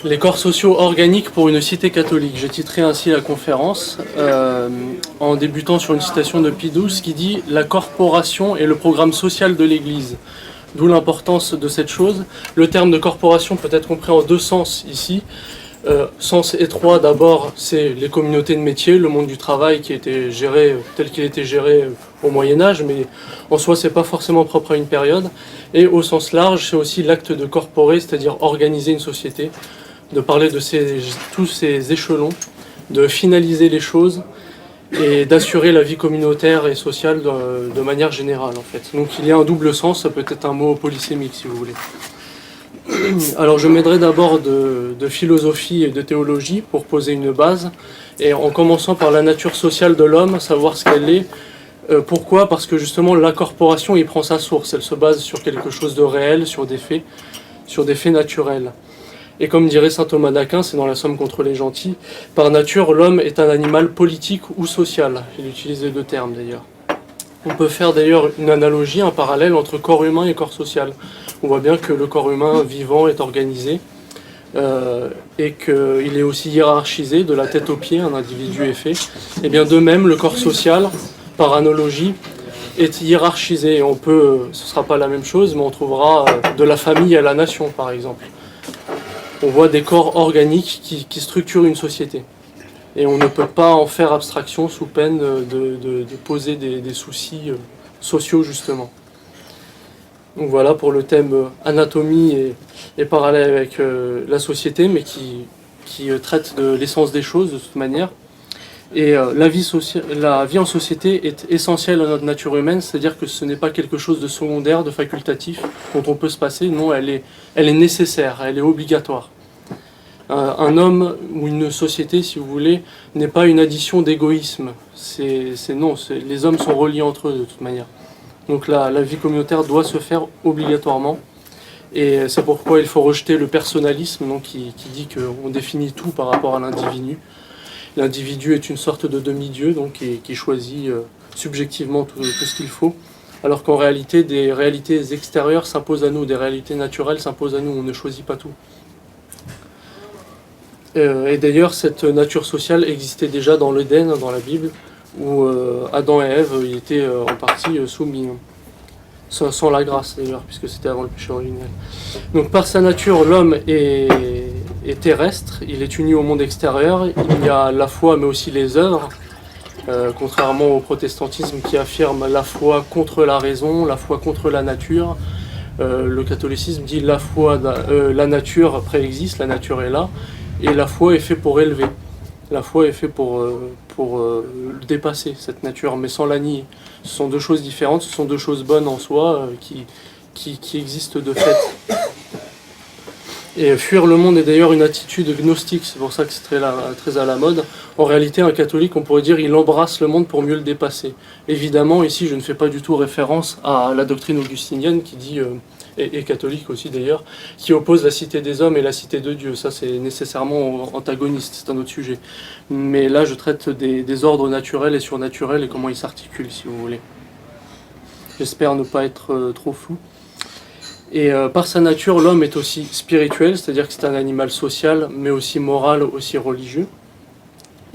Les corps sociaux organiques pour une cité catholique. J'ai titré ainsi la conférence en débutant sur une citation de Pie XII qui dit « La corporation est le programme social de l'Église ». D'où l'importance de cette chose. Le terme de corporation peut être compris en deux sens ici. Sens étroit, d'abord, c'est les communautés de métiers, le monde du travail qui était géré tel qu'il était géré au Moyen-Âge, mais en soi, c'est pas forcément propre à une période. Et au sens large, c'est aussi l'acte de corporer, c'est-à-dire organiser une société, de parler de tous ces échelons, de finaliser les choses et d'assurer la vie communautaire et sociale de manière générale, en fait. Donc il y a un double sens, ça peut être un mot polysémique, si vous voulez. Alors je m'aiderai d'abord de philosophie et de théologie pour poser une base, et en commençant par la nature sociale de l'homme, savoir ce qu'elle est. Pourquoi ? Parce que justement la corporation y prend sa source, elle se base sur quelque chose de réel, sur des faits naturels. Et comme dirait saint Thomas d'Aquin, c'est dans la Somme contre les gentils, par nature l'homme est un animal politique ou social. Il utilise les deux termes d'ailleurs. On peut faire d'ailleurs une analogie, un parallèle entre corps humain et corps social. On voit bien que le corps humain vivant est organisé et qu'il est aussi hiérarchisé de la tête aux pieds, un individu est fait. Et bien de même, le corps social, par analogie, est hiérarchisé. On peut, ce ne sera pas la même chose, mais on trouvera de la famille à la nation, par exemple. On voit des corps organiques qui structurent une société. Et on ne peut pas en faire abstraction sous peine de poser des soucis sociaux, justement. Donc voilà pour le thème anatomie et parallèle avec la société, mais qui traite de l'essence des choses de toute manière. Et la vie en société est essentielle à notre nature humaine, c'est-à-dire que ce n'est pas quelque chose de secondaire, de facultatif, dont on peut se passer. Non, elle est nécessaire, elle est obligatoire. Un homme ou une société, si vous voulez, n'est pas une addition d'égoïsme. Les hommes sont reliés entre eux de toute manière. Donc la vie communautaire doit se faire obligatoirement. Et c'est pourquoi il faut rejeter le personnalisme, donc qui dit qu'on définit tout par rapport à l'individu. L'individu est une sorte de demi-dieu, donc qui choisit subjectivement tout ce qu'il faut. Alors qu'en réalité, des réalités extérieures s'imposent à nous, des réalités naturelles s'imposent à nous, on ne choisit pas tout. Et d'ailleurs, cette nature sociale existait déjà dans l'Éden, dans la Bible, où Adam et Ève y étaient en partie soumis, sans la grâce d'ailleurs, puisque c'était avant le péché originel. Donc par sa nature, l'homme est terrestre, il est uni au monde extérieur, il y a la foi mais aussi les œuvres, contrairement au protestantisme qui affirme la foi contre la raison, la foi contre la nature. Le catholicisme dit la nature préexiste, la nature est là, et la foi est faite pour élever. La foi est faite pour dépasser cette nature, mais sans la nier. Ce sont deux choses différentes, ce sont deux choses bonnes en soi qui existent de fait. Et fuir le monde est d'ailleurs une attitude gnostique, c'est pour ça que c'est très à la mode. En réalité, un catholique, on pourrait dire, il embrasse le monde pour mieux le dépasser. Évidemment, ici, je ne fais pas du tout référence à la doctrine augustinienne qui dit, et catholique aussi d'ailleurs, qui oppose la cité des hommes et la cité de Dieu. Ça, c'est nécessairement antagoniste, c'est un autre sujet. Mais là, je traite des ordres naturels et surnaturels et comment ils s'articulent, si vous voulez. J'espère ne pas être trop flou. Et par sa nature, l'homme est aussi spirituel, c'est-à-dire que c'est un animal social, mais aussi moral, aussi religieux.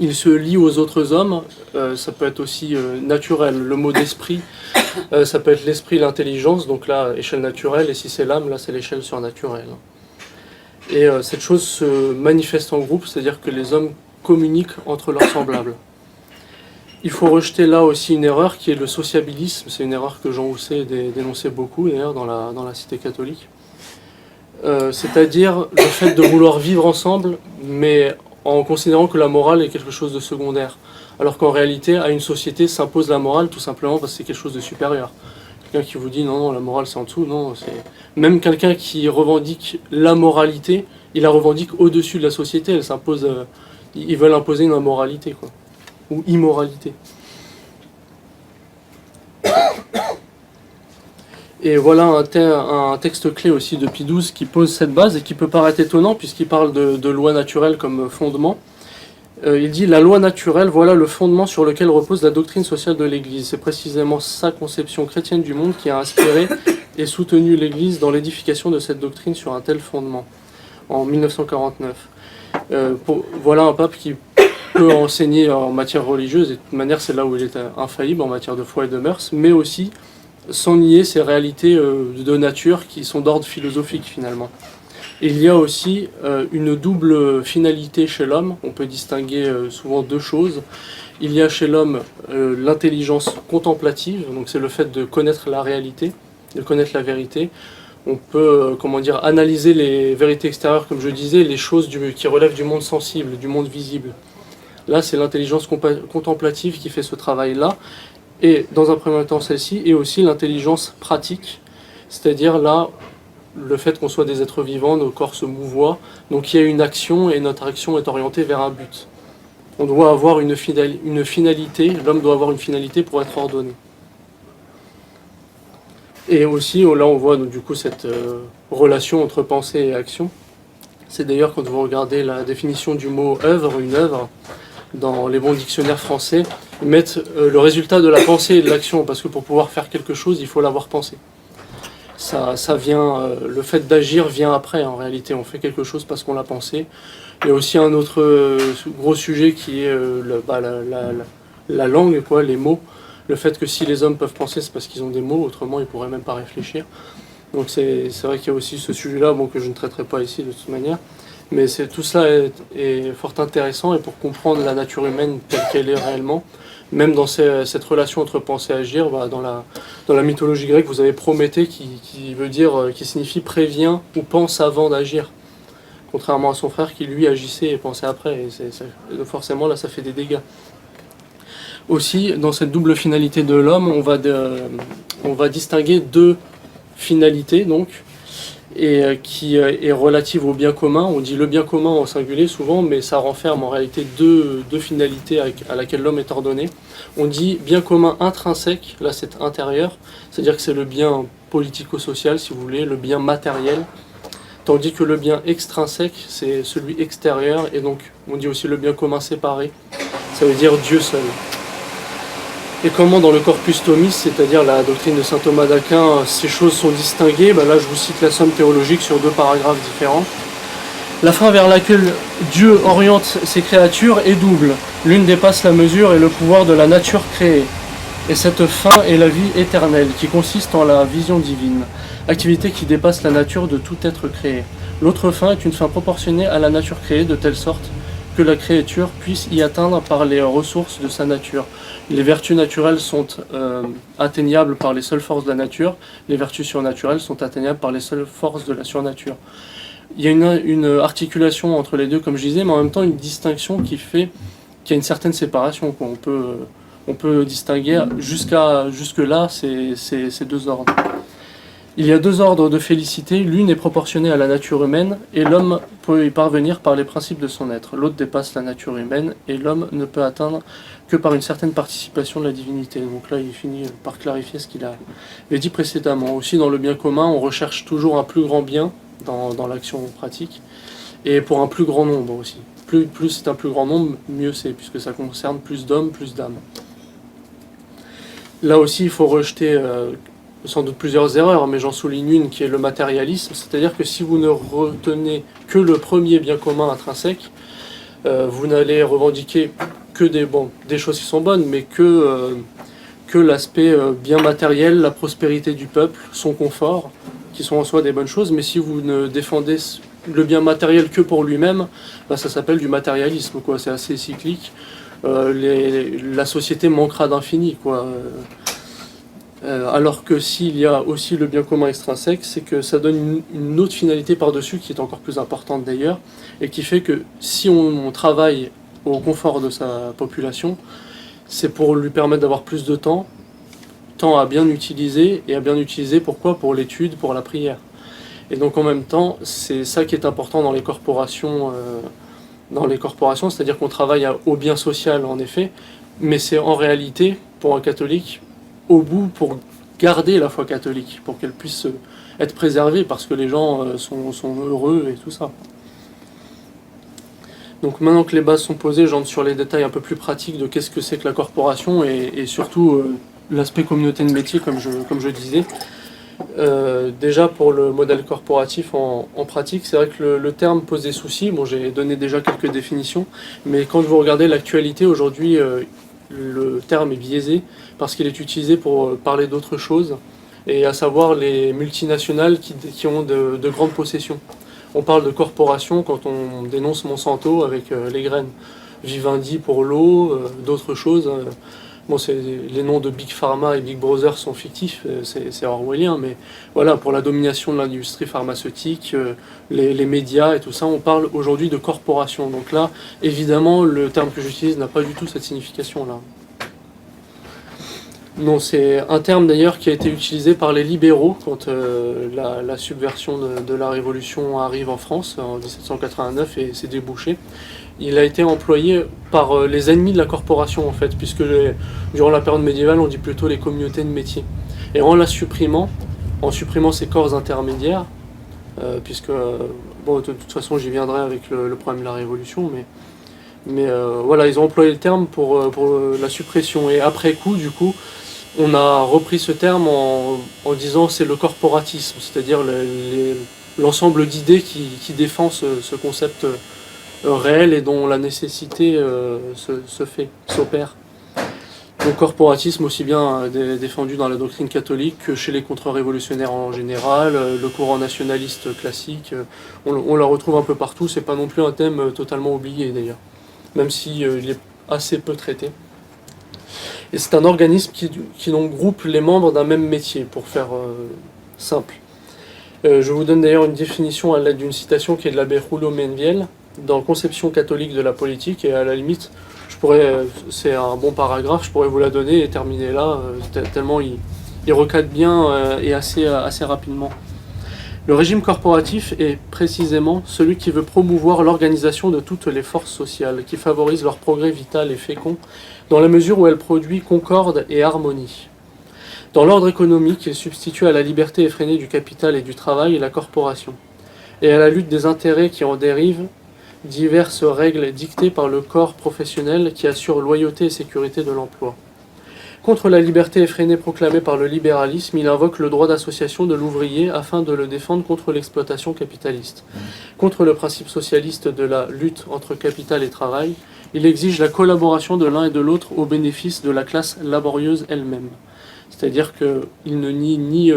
Il se lie aux autres hommes, ça peut être aussi naturel. Le mot d'esprit, ça peut être l'esprit, l'intelligence, donc là, échelle naturelle, et si c'est l'âme, là, c'est l'échelle surnaturelle. Et cette chose se manifeste en groupe, c'est-à-dire que les hommes communiquent entre leurs semblables. Il faut rejeter là aussi une erreur qui est le sociabilisme. C'est une erreur que Jean Housset dénonçait beaucoup d'ailleurs dans la cité catholique. C'est-à-dire le fait de vouloir vivre ensemble, mais en considérant que la morale est quelque chose de secondaire. Alors qu'en réalité, à une société s'impose la morale tout simplement parce que c'est quelque chose de supérieur. Quelqu'un qui vous dit non, la morale c'est en dessous, non. Même quelqu'un qui revendique la moralité, il la revendique au-dessus de la société. Elle s'impose, ils veulent imposer une immoralité, quoi. Ou immoralité. Et voilà un texte clé aussi de Pie XII qui pose cette base et qui peut paraître étonnant puisqu'il parle de loi naturelle comme fondement. Il dit « La loi naturelle, voilà le fondement sur lequel repose la doctrine sociale de l'Église. C'est précisément sa conception chrétienne du monde qui a inspiré et soutenu l'Église dans l'édification de cette doctrine sur un tel fondement. en 1949. Voilà un pape qui peut enseigner en matière religieuse, et de toute manière c'est là où il est infaillible en matière de foi et de mœurs, mais aussi sans nier ces réalités de nature qui sont d'ordre philosophique finalement. Il y a aussi une double finalité chez l'homme. On peut distinguer souvent deux choses. Il y a chez l'homme l'intelligence contemplative, donc c'est le fait de connaître la réalité, de connaître la vérité. On peut analyser les vérités extérieures, comme je disais, les choses qui relèvent du monde sensible, du monde visible. Là, c'est l'intelligence contemplative qui fait ce travail-là. Et dans un premier temps, celle-ci, et aussi l'intelligence pratique, c'est-à-dire là, le fait qu'on soit des êtres vivants, nos corps se mouvoient, donc il y a une action et notre action est orientée vers un but. On doit avoir une finalité, l'homme doit avoir une finalité pour être ordonné. Et aussi, là on voit donc, du coup cette relation entre pensée et action. C'est d'ailleurs quand vous regardez la définition du mot œuvre, une œuvre, dans les bons dictionnaires français, ils mettent le résultat de la pensée et de l'action, parce que pour pouvoir faire quelque chose, il faut l'avoir pensé. Ça vient, le fait d'agir vient après en réalité, on fait quelque chose parce qu'on l'a pensé. Il y a aussi un autre gros sujet qui est la langue, quoi, les mots. Le fait que si les hommes peuvent penser, c'est parce qu'ils ont des mots, autrement ils ne pourraient même pas réfléchir. Donc c'est vrai qu'il y a aussi ce sujet-là, que je ne traiterai pas ici de toute manière. Mais tout cela est fort intéressant, et pour comprendre la nature humaine telle qu'elle est réellement, même dans cette relation entre penser et agir, dans la mythologie grecque, vous avez Prométhée qui signifie prévient ou pense avant d'agir. Contrairement à son frère qui lui agissait et pensait après. Et forcément là ça fait des dégâts. Aussi, dans cette double finalité de l'homme, on va distinguer deux finalités donc, et qui est relative au bien commun. On dit le bien commun au singulier souvent, mais ça renferme en réalité deux finalités à laquelle l'homme est ordonné. On dit bien commun intrinsèque, là c'est intérieur, c'est-à-dire que c'est le bien politico-social, si vous voulez, le bien matériel, tandis que le bien extrinsèque, c'est celui extérieur, et donc on dit aussi le bien commun séparé, ça veut dire Dieu seul. Et comment dans le Corpus Thomis, c'est-à-dire la doctrine de saint Thomas d'Aquin, ces choses sont distinguées, là je vous cite la somme théologique sur deux paragraphes différents. La fin vers laquelle Dieu oriente ses créatures est double. L'une dépasse la mesure et le pouvoir de la nature créée. Et cette fin est la vie éternelle, qui consiste en la vision divine, activité qui dépasse la nature de tout être créé. L'autre fin est une fin proportionnée à la nature créée, de telle sorte que la créature puisse y atteindre par les ressources de sa nature. Les vertus naturelles sont atteignables par les seules forces de la nature, les vertus surnaturelles sont atteignables par les seules forces de la surnature. Il y a une articulation entre les deux, comme je disais, mais en même temps une distinction qui fait qu'il y a une certaine séparation. On peut distinguer jusque-là ces deux ordres. Il y a deux ordres de félicité, l'une est proportionnée à la nature humaine, et l'homme peut y parvenir par les principes de son être. L'autre dépasse la nature humaine, et l'homme ne peut atteindre que par une certaine participation de la divinité. Donc là, il finit par clarifier ce qu'il avait dit précédemment. Aussi, dans le bien commun, on recherche toujours un plus grand bien dans l'action pratique, et pour un plus grand nombre aussi. Plus c'est un plus grand nombre, mieux c'est, puisque ça concerne plus d'hommes, plus d'âmes. Là aussi, il faut rejeter sans doute plusieurs erreurs, mais j'en souligne une qui est le matérialisme, c'est-à-dire que si vous ne retenez que le premier bien commun intrinsèque, vous n'allez revendiquer que des choses qui sont bonnes, mais que l'aspect bien matériel, la prospérité du peuple, son confort, qui sont en soi des bonnes choses, mais si vous ne défendez le bien matériel que pour lui-même, ça s'appelle du matérialisme, quoi. C'est assez cyclique. La société manquera d'infini, quoi. Alors que s'il y a aussi le bien commun extrinsèque, c'est que ça donne une autre finalité par-dessus, qui est encore plus importante d'ailleurs, et qui fait que si on travaille au confort de sa population, c'est pour lui permettre d'avoir plus de temps à bien utiliser, et à bien utiliser pourquoi ? Pour l'étude, pour la prière. Et donc en même temps, c'est ça qui est important dans les corporations, c'est-à-dire qu'on travaille au bien social en effet, mais c'est en réalité, pour un catholique, au bout pour garder la foi catholique, pour qu'elle puisse être préservée, parce que les gens sont heureux et tout ça. Donc maintenant que les bases sont posées, j'entre sur les détails un peu plus pratiques de qu'est-ce que c'est que la corporation, et surtout l'aspect communauté de métier, comme je disais. Déjà pour le modèle corporatif en pratique, c'est vrai que le terme pose des soucis. Bon, j'ai donné déjà quelques définitions, mais quand vous regardez l'actualité aujourd'hui, le terme est biaisé parce qu'il est utilisé pour parler d'autre chose, et à savoir les multinationales qui ont de grandes possessions. On parle de corporation quand on dénonce Monsanto avec les graines, Vivendi pour l'eau, d'autres choses. Bon, les noms de Big Pharma et Big Brother sont fictifs, c'est orwellien, mais voilà, pour la domination de l'industrie pharmaceutique, les médias et tout ça, on parle aujourd'hui de corporation. Donc là, évidemment, le terme que j'utilise n'a pas du tout cette signification-là. Non, c'est un terme d'ailleurs qui a été utilisé par les libéraux quand la subversion de la Révolution arrive en France en 1789 et s'est débouché. Il a été employé par les ennemis de la corporation en fait, puisque durant la période médiévale on dit plutôt les communautés de métiers. Et en supprimant ces corps intermédiaires, puisque, bon, de toute façon j'y viendrai avec le problème de la Révolution, mais voilà, ils ont employé le terme pour la suppression. Et après coup, du coup, on a repris ce terme en disant c'est le corporatisme, c'est-à-dire l'ensemble d'idées qui défend ce concept réel et dont la nécessité s'opère. Le corporatisme aussi bien défendu dans la doctrine catholique que chez les contre-révolutionnaires en général, le courant nationaliste classique, on la retrouve un peu partout, c'est pas non plus un thème totalement oublié d'ailleurs, même si il est assez peu traité. Et c'est un organisme qui donc groupe les membres d'un même métier, pour faire simple. Je vous donne d'ailleurs une définition à l'aide d'une citation qui est de l'abbé Rouleau Menviel, dans Conception catholique de la politique, et à la limite, c'est un bon paragraphe, je pourrais vous la donner et terminer là, tellement il recadre bien et assez rapidement. Le régime corporatif est précisément celui qui veut promouvoir l'organisation de toutes les forces sociales, qui favorise leur progrès vital et fécond, dans la mesure où elle produit concorde et harmonie. Dans l'ordre économique, il substitue à la liberté effrénée du capital et du travail la corporation, et à la lutte des intérêts qui en dérivent diverses règles dictées par le corps professionnel qui assure loyauté et sécurité de l'emploi. Contre la liberté effrénée proclamée par le libéralisme, il invoque le droit d'association de l'ouvrier afin de le défendre contre l'exploitation capitaliste. Contre le principe socialiste de la lutte entre capital et travail, il exige la collaboration de l'un et de l'autre au bénéfice de la classe laborieuse elle-même. C'est-à-dire qu'il ne nie ni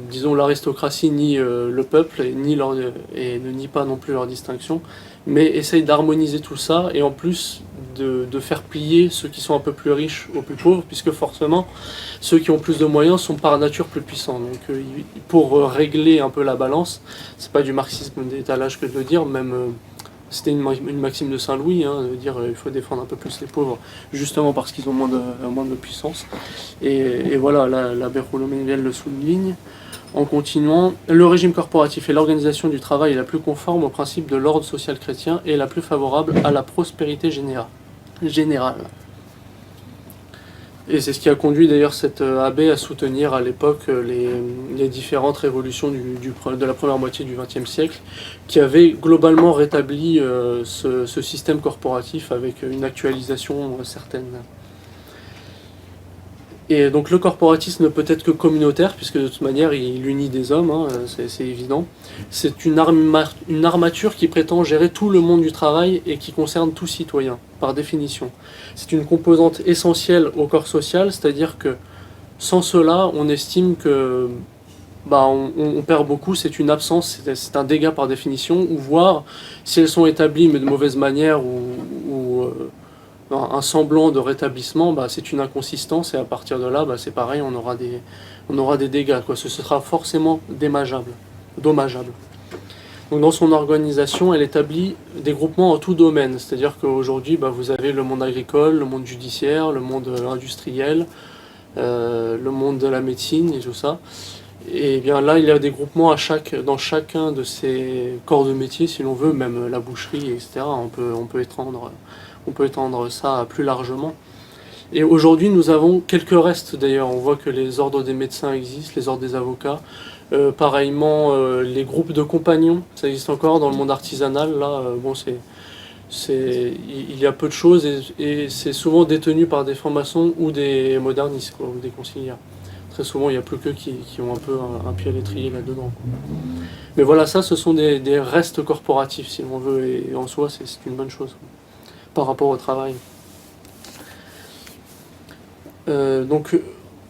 disons l'aristocratie ni le peuple et ne nie pas non plus leur distinction, mais essaye d'harmoniser tout ça et en plus de faire plier ceux qui sont un peu plus riches aux plus pauvres, puisque forcément ceux qui ont plus de moyens sont par nature plus puissants. Donc pour régler un peu la balance, c'est pas du marxisme d'étalage que de le dire, même c'était une maxime de Saint-Louis, de dire il faut défendre un peu plus les pauvres, justement parce qu'ils ont moins de puissance. Et voilà, l'abbé Rouleau Menviel le souligne. En continuant, le régime corporatif et l'organisation du travail est la plus conforme au principe de l'ordre social chrétien et la plus favorable à la prospérité générale. Et c'est ce qui a conduit d'ailleurs cet abbé à soutenir à l'époque les différentes révolutions de la première moitié du XXe siècle, qui avaient globalement rétabli ce système corporatif avec une actualisation certaine. Et donc le corporatisme ne peut être que communautaire, puisque de toute manière il unit des hommes, c'est évident. C'est une armature qui prétend gérer tout le monde du travail et qui concerne tout citoyen, par définition. C'est une composante essentielle au corps social, c'est-à-dire que sans cela, on estime que on perd beaucoup, c'est une absence, c'est un dégât par définition, ou voire, si elles sont établies mais de mauvaise manière ou un semblant de rétablissement, c'est une inconsistance, et à partir de là, c'est pareil, on aura des dégâts, quoi. Ce sera forcément dommageable. Donc dans son organisation, elle établit des groupements en tout domaine, c'est-à-dire qu'aujourd'hui, vous avez le monde agricole, le monde judiciaire, le monde industriel, le monde de la médecine et tout ça. Et bien là, il y a des groupements dans chacun de ces corps de métier, si l'on veut, même la boucherie, etc. On peut étendre ça plus largement. Et aujourd'hui, nous avons quelques restes d'ailleurs. On voit que les ordres des médecins existent, les ordres des avocats. Pareillement, les groupes de compagnons, ça existe encore dans le monde artisanal. Là, il y a peu de choses et c'est souvent détenu par des francs-maçons ou des modernistes, ou des conciliaires. très souvent il n'y a plus qu'eux qui ont un peu un pied à l'étrier là-dedans, quoi. Mais voilà, ça ce sont des restes corporatifs si l'on veut, et en soi c'est une bonne chose, quoi, par rapport au travail. Donc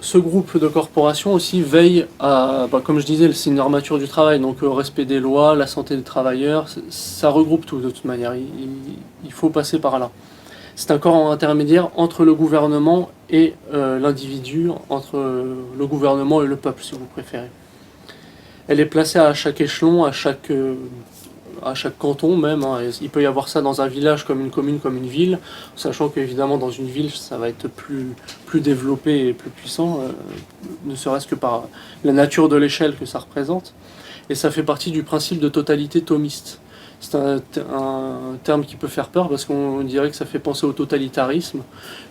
ce groupe de corporations aussi veille à, comme je disais, c'est une armature du travail, donc au respect des lois, la santé des travailleurs, ça regroupe tout de toute manière, il faut passer par là. C'est un corps intermédiaire entre le gouvernement et l'individu, entre le gouvernement et le peuple, si vous préférez. Elle est placée à chaque échelon, à chaque canton même, hein. Il peut y avoir ça dans un village comme une commune, comme une ville, sachant qu'évidemment dans une ville ça va être plus développé et plus puissant, ne serait-ce que par la nature de l'échelle que ça représente. Et ça fait partie du principe de totalité thomiste. C'est un terme qui peut faire peur parce qu'on dirait que ça fait penser au totalitarisme.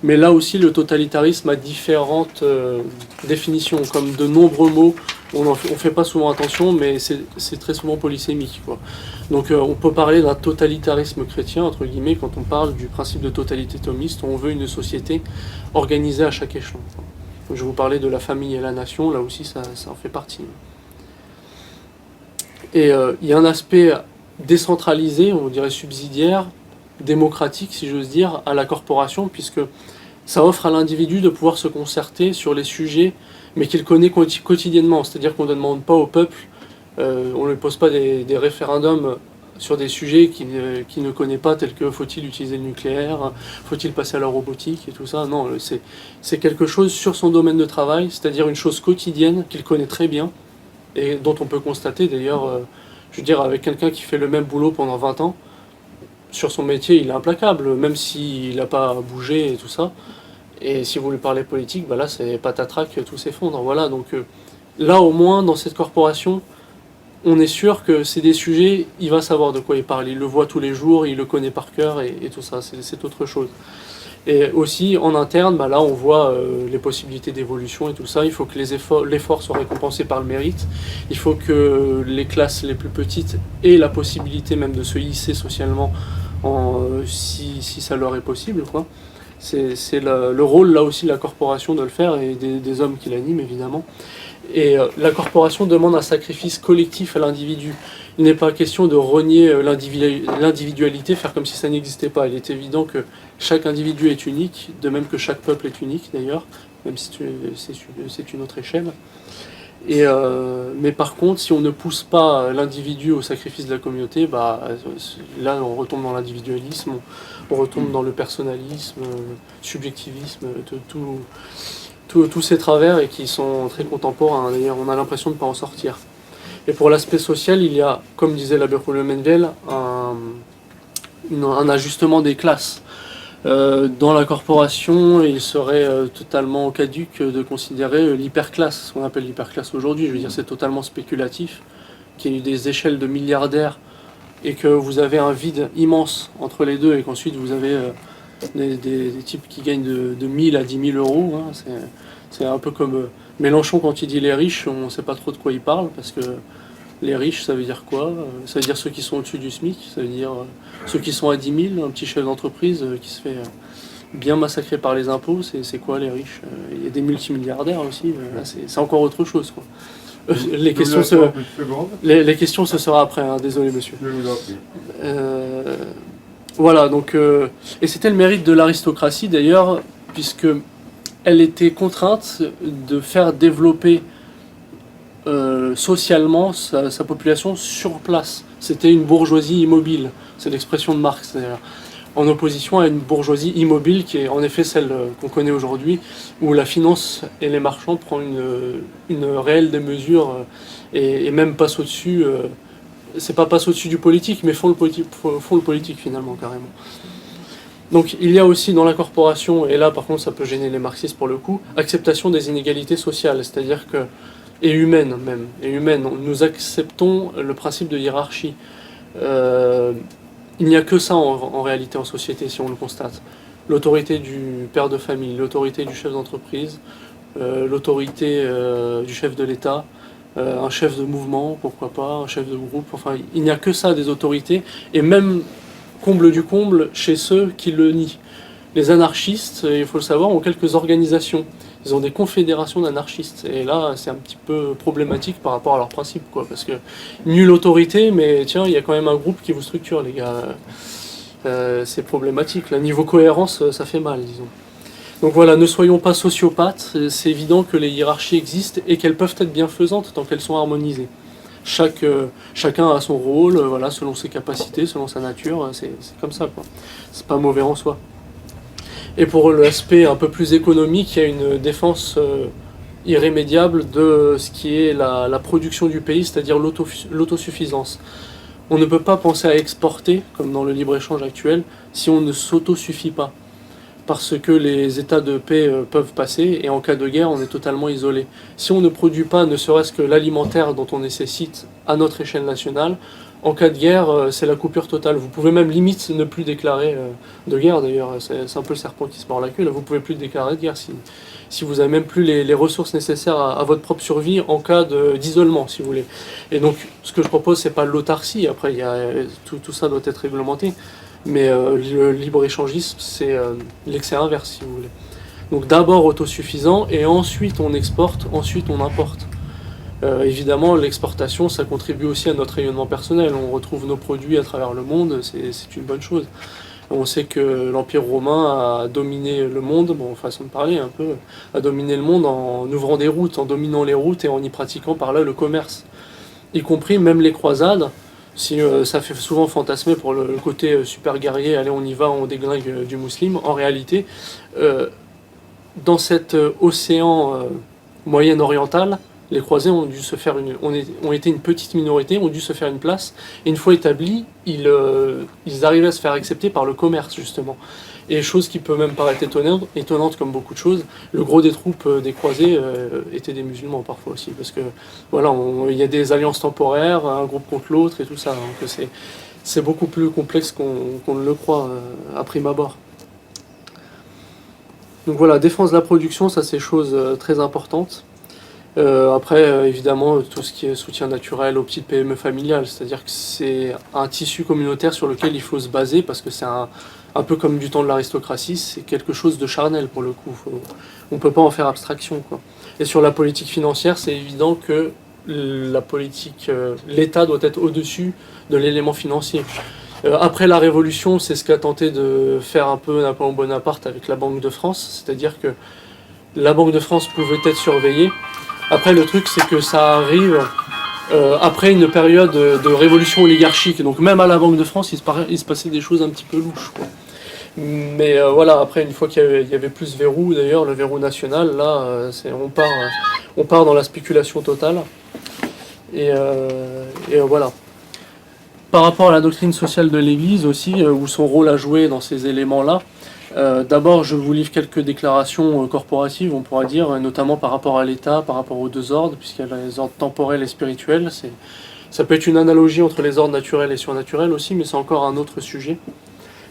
Mais là aussi, le totalitarisme a différentes définitions, comme de nombreux mots. On ne fait pas souvent attention, mais c'est très souvent polysémique, quoi. Donc on peut parler d'un totalitarisme chrétien, entre guillemets, quand on parle du principe de totalité thomiste. On veut une société organisée à chaque échelon, quoi. Donc, je vous parlais de la famille et la nation, là aussi ça en fait partie. Et il y a un aspect décentralisé, on dirait subsidiaire, démocratique si j'ose dire, à la corporation, puisque ça offre à l'individu de pouvoir se concerter sur les sujets, mais qu'il connaît quotidiennement. C'est-à-dire qu'on ne demande pas au peuple, on ne lui pose pas des référendums sur des sujets qu'il ne connaît pas, tels que faut-il utiliser le nucléaire, faut-il passer à la robotique et tout ça. Non, c'est quelque chose sur son domaine de travail, c'est-à-dire une chose quotidienne qu'il connaît très bien, et dont on peut constater d'ailleurs, je veux dire, avec quelqu'un qui fait le même boulot pendant 20 ans, sur son métier, il est implacable, même s'il n'a pas bougé et tout ça. Et si vous lui parlez politique, bah là, c'est patatrac, tout s'effondre. Voilà, donc là, au moins, dans cette corporation, on est sûr que c'est des sujets, il va savoir de quoi il parle. Il le voit tous les jours, il le connaît par cœur et tout ça, c'est autre chose. Et aussi, en interne, bah là, on voit les possibilités d'évolution et tout ça. Il faut que l'effort soit récompensé par le mérite. Il faut que les classes les plus petites aient la possibilité même de se hisser socialement si ça leur est possible, quoi. C'est le rôle, là aussi, de la corporation de le faire et des hommes qui l'animent, évidemment. Et la corporation demande un sacrifice collectif à l'individu. Il n'est pas question de renier l'individualité, faire comme si ça n'existait pas. Il est évident que chaque individu est unique, de même que chaque peuple est unique d'ailleurs, même si c'est une autre échelle. Mais par contre, si on ne pousse pas l'individu au sacrifice de la communauté, bah, là on retombe dans l'individualisme, on retombe dans le personnalisme, subjectivisme, tous ces travers et qui sont très contemporains. D'ailleurs, on a l'impression de ne pas en sortir. Et pour l'aspect social, il y a, comme disait l'abbé Menvel, un ajustement des classes. Dans la corporation, il serait totalement caduque de considérer l'hyperclasse, ce qu'on appelle l'hyperclasse aujourd'hui. Je veux dire, c'est totalement spéculatif, qu'il y ait eu des échelles de milliardaires et que vous avez un vide immense entre les deux et qu'ensuite vous avez des types qui gagnent de 1000 à 10 000 euros. Hein. C'est un peu comme Mélenchon quand il dit les riches, on ne sait pas trop de quoi il parle parce que les riches, ça veut dire quoi? Ça veut dire ceux qui sont au-dessus du SMIC, ça veut dire ceux qui sont à 10 000, un petit chef d'entreprise qui se fait bien massacrer par les impôts, c'est quoi les riches? Il y a des multimilliardaires aussi, là c'est encore autre chose, quoi. Les questions ce sera après, hein, désolé monsieur. Voilà, donc, et c'était le mérite de l'aristocratie d'ailleurs, puisque elle était contrainte de faire développer socialement sa population sur place. C'était une bourgeoisie immobile, c'est l'expression de Marx d'ailleurs, en opposition à une bourgeoisie immobile qui est en effet celle qu'on connaît aujourd'hui, où la finance et les marchands prennent une réelle démesure et même passent au-dessus, c'est pas passent au-dessus du politique, mais font le politique finalement carrément. Donc il y a aussi dans la corporation, et là par contre ça peut gêner les marxistes pour le coup, acceptation des inégalités sociales, c'est-à-dire que et humaine même, nous acceptons le principe de hiérarchie. Il n'y a que ça en réalité en société si on le constate. L'autorité du père de famille, l'autorité du chef d'entreprise, l'autorité du chef de l'État, un chef de mouvement, pourquoi pas, un chef de groupe, enfin il n'y a que ça des autorités, et même comble du comble chez ceux qui le nient. Les anarchistes, il faut le savoir, ont quelques organisations. Ils ont des confédérations d'anarchistes. Et là, c'est un petit peu problématique par rapport à leurs principes, quoi. Parce que nulle autorité, mais tiens, il y a quand même un groupe qui vous structure, les gars. C'est problématique. Là, niveau cohérence, ça fait mal, disons. Donc voilà, ne soyons pas sociopathes. C'est évident que les hiérarchies existent et qu'elles peuvent être bienfaisantes tant qu'elles sont harmonisées. Chacun a son rôle, voilà, selon ses capacités, selon sa nature. C'est comme ça, quoi. C'est pas mauvais en soi. Et pour l'aspect un peu plus économique, il y a une défense irrémédiable de ce qui est la production du pays, c'est-à-dire l'autosuffisance. On ne peut pas penser à exporter, comme dans le libre-échange actuel, si on ne s'autosuffit pas. Parce que les états de paix peuvent passer, et en cas de guerre, on est totalement isolé. Si on ne produit pas ne serait-ce que l'alimentaire dont on nécessite à notre échelle nationale, en cas de guerre, c'est la coupure totale. Vous pouvez même limite ne plus déclarer de guerre, d'ailleurs. C'est un peu le serpent qui se mord la queue. Là, vous pouvez plus déclarer de guerre si vous avez même plus les ressources nécessaires à votre propre survie en cas d'isolement, si vous voulez. Et donc, ce que je propose, c'est pas l'autarcie. Après, tout ça doit être réglementé. Mais le libre-échangisme, c'est l'excès inverse, si vous voulez. Donc d'abord autosuffisant, et ensuite on exporte, ensuite on importe. Évidemment, l'exportation, ça contribue aussi à notre rayonnement personnel. On retrouve nos produits à travers le monde, c'est une bonne chose. On sait que l'Empire romain a dominé le monde, bon, façon de parler un peu, a dominé le monde en ouvrant des routes, en dominant les routes et en y pratiquant par là le commerce. Y compris même les croisades, si ça fait souvent fantasmer pour le côté super guerrier, allez on y va, on déglingue du musulman, en réalité, dans cet océan moyen-oriental, les croisés ont dû se faire ont été une petite minorité, ont dû se faire une place, et une fois établis, ils arrivaient à se faire accepter par le commerce, justement. Et chose qui peut même paraître étonnante comme beaucoup de choses, le gros des troupes des croisés étaient des musulmans parfois aussi, parce que voilà, il y a des alliances temporaires, un groupe contre l'autre et tout ça, donc c'est beaucoup plus complexe qu'on ne le croit à prime abord. Donc voilà, défense de la production, ça c'est chose très importante. Après, évidemment, tout ce qui est soutien naturel aux petites PME familiales, c'est-à-dire que c'est un tissu communautaire sur lequel il faut se baser, parce que c'est un peu comme du temps de l'aristocratie, c'est quelque chose de charnel pour le coup. On ne peut pas en faire abstraction, quoi. Et sur la politique financière, c'est évident que l'État doit être au-dessus de l'élément financier. Après la Révolution, c'est ce qu'a tenté de faire un peu Napoléon Bonaparte avec la Banque de France, c'est-à-dire que la Banque de France pouvait être surveillée. Après, le truc, c'est que ça arrive après une période de révolution oligarchique. Donc même à la Banque de France, il se passait des choses un petit peu louches, quoi. Mais voilà, après, une fois qu'il y avait plus ce verrou, d'ailleurs, le verrou national, là, on part dans la spéculation totale. Et voilà. Par rapport à la doctrine sociale de l'Église aussi, ou son rôle à jouer dans ces éléments-là, d'abord, je vous livre quelques déclarations corporatives, on pourra dire, notamment par rapport à l'État, par rapport aux deux ordres, puisqu'il y a les ordres temporels et spirituels. Ça peut être une analogie entre les ordres naturels et surnaturels aussi, mais c'est encore un autre sujet.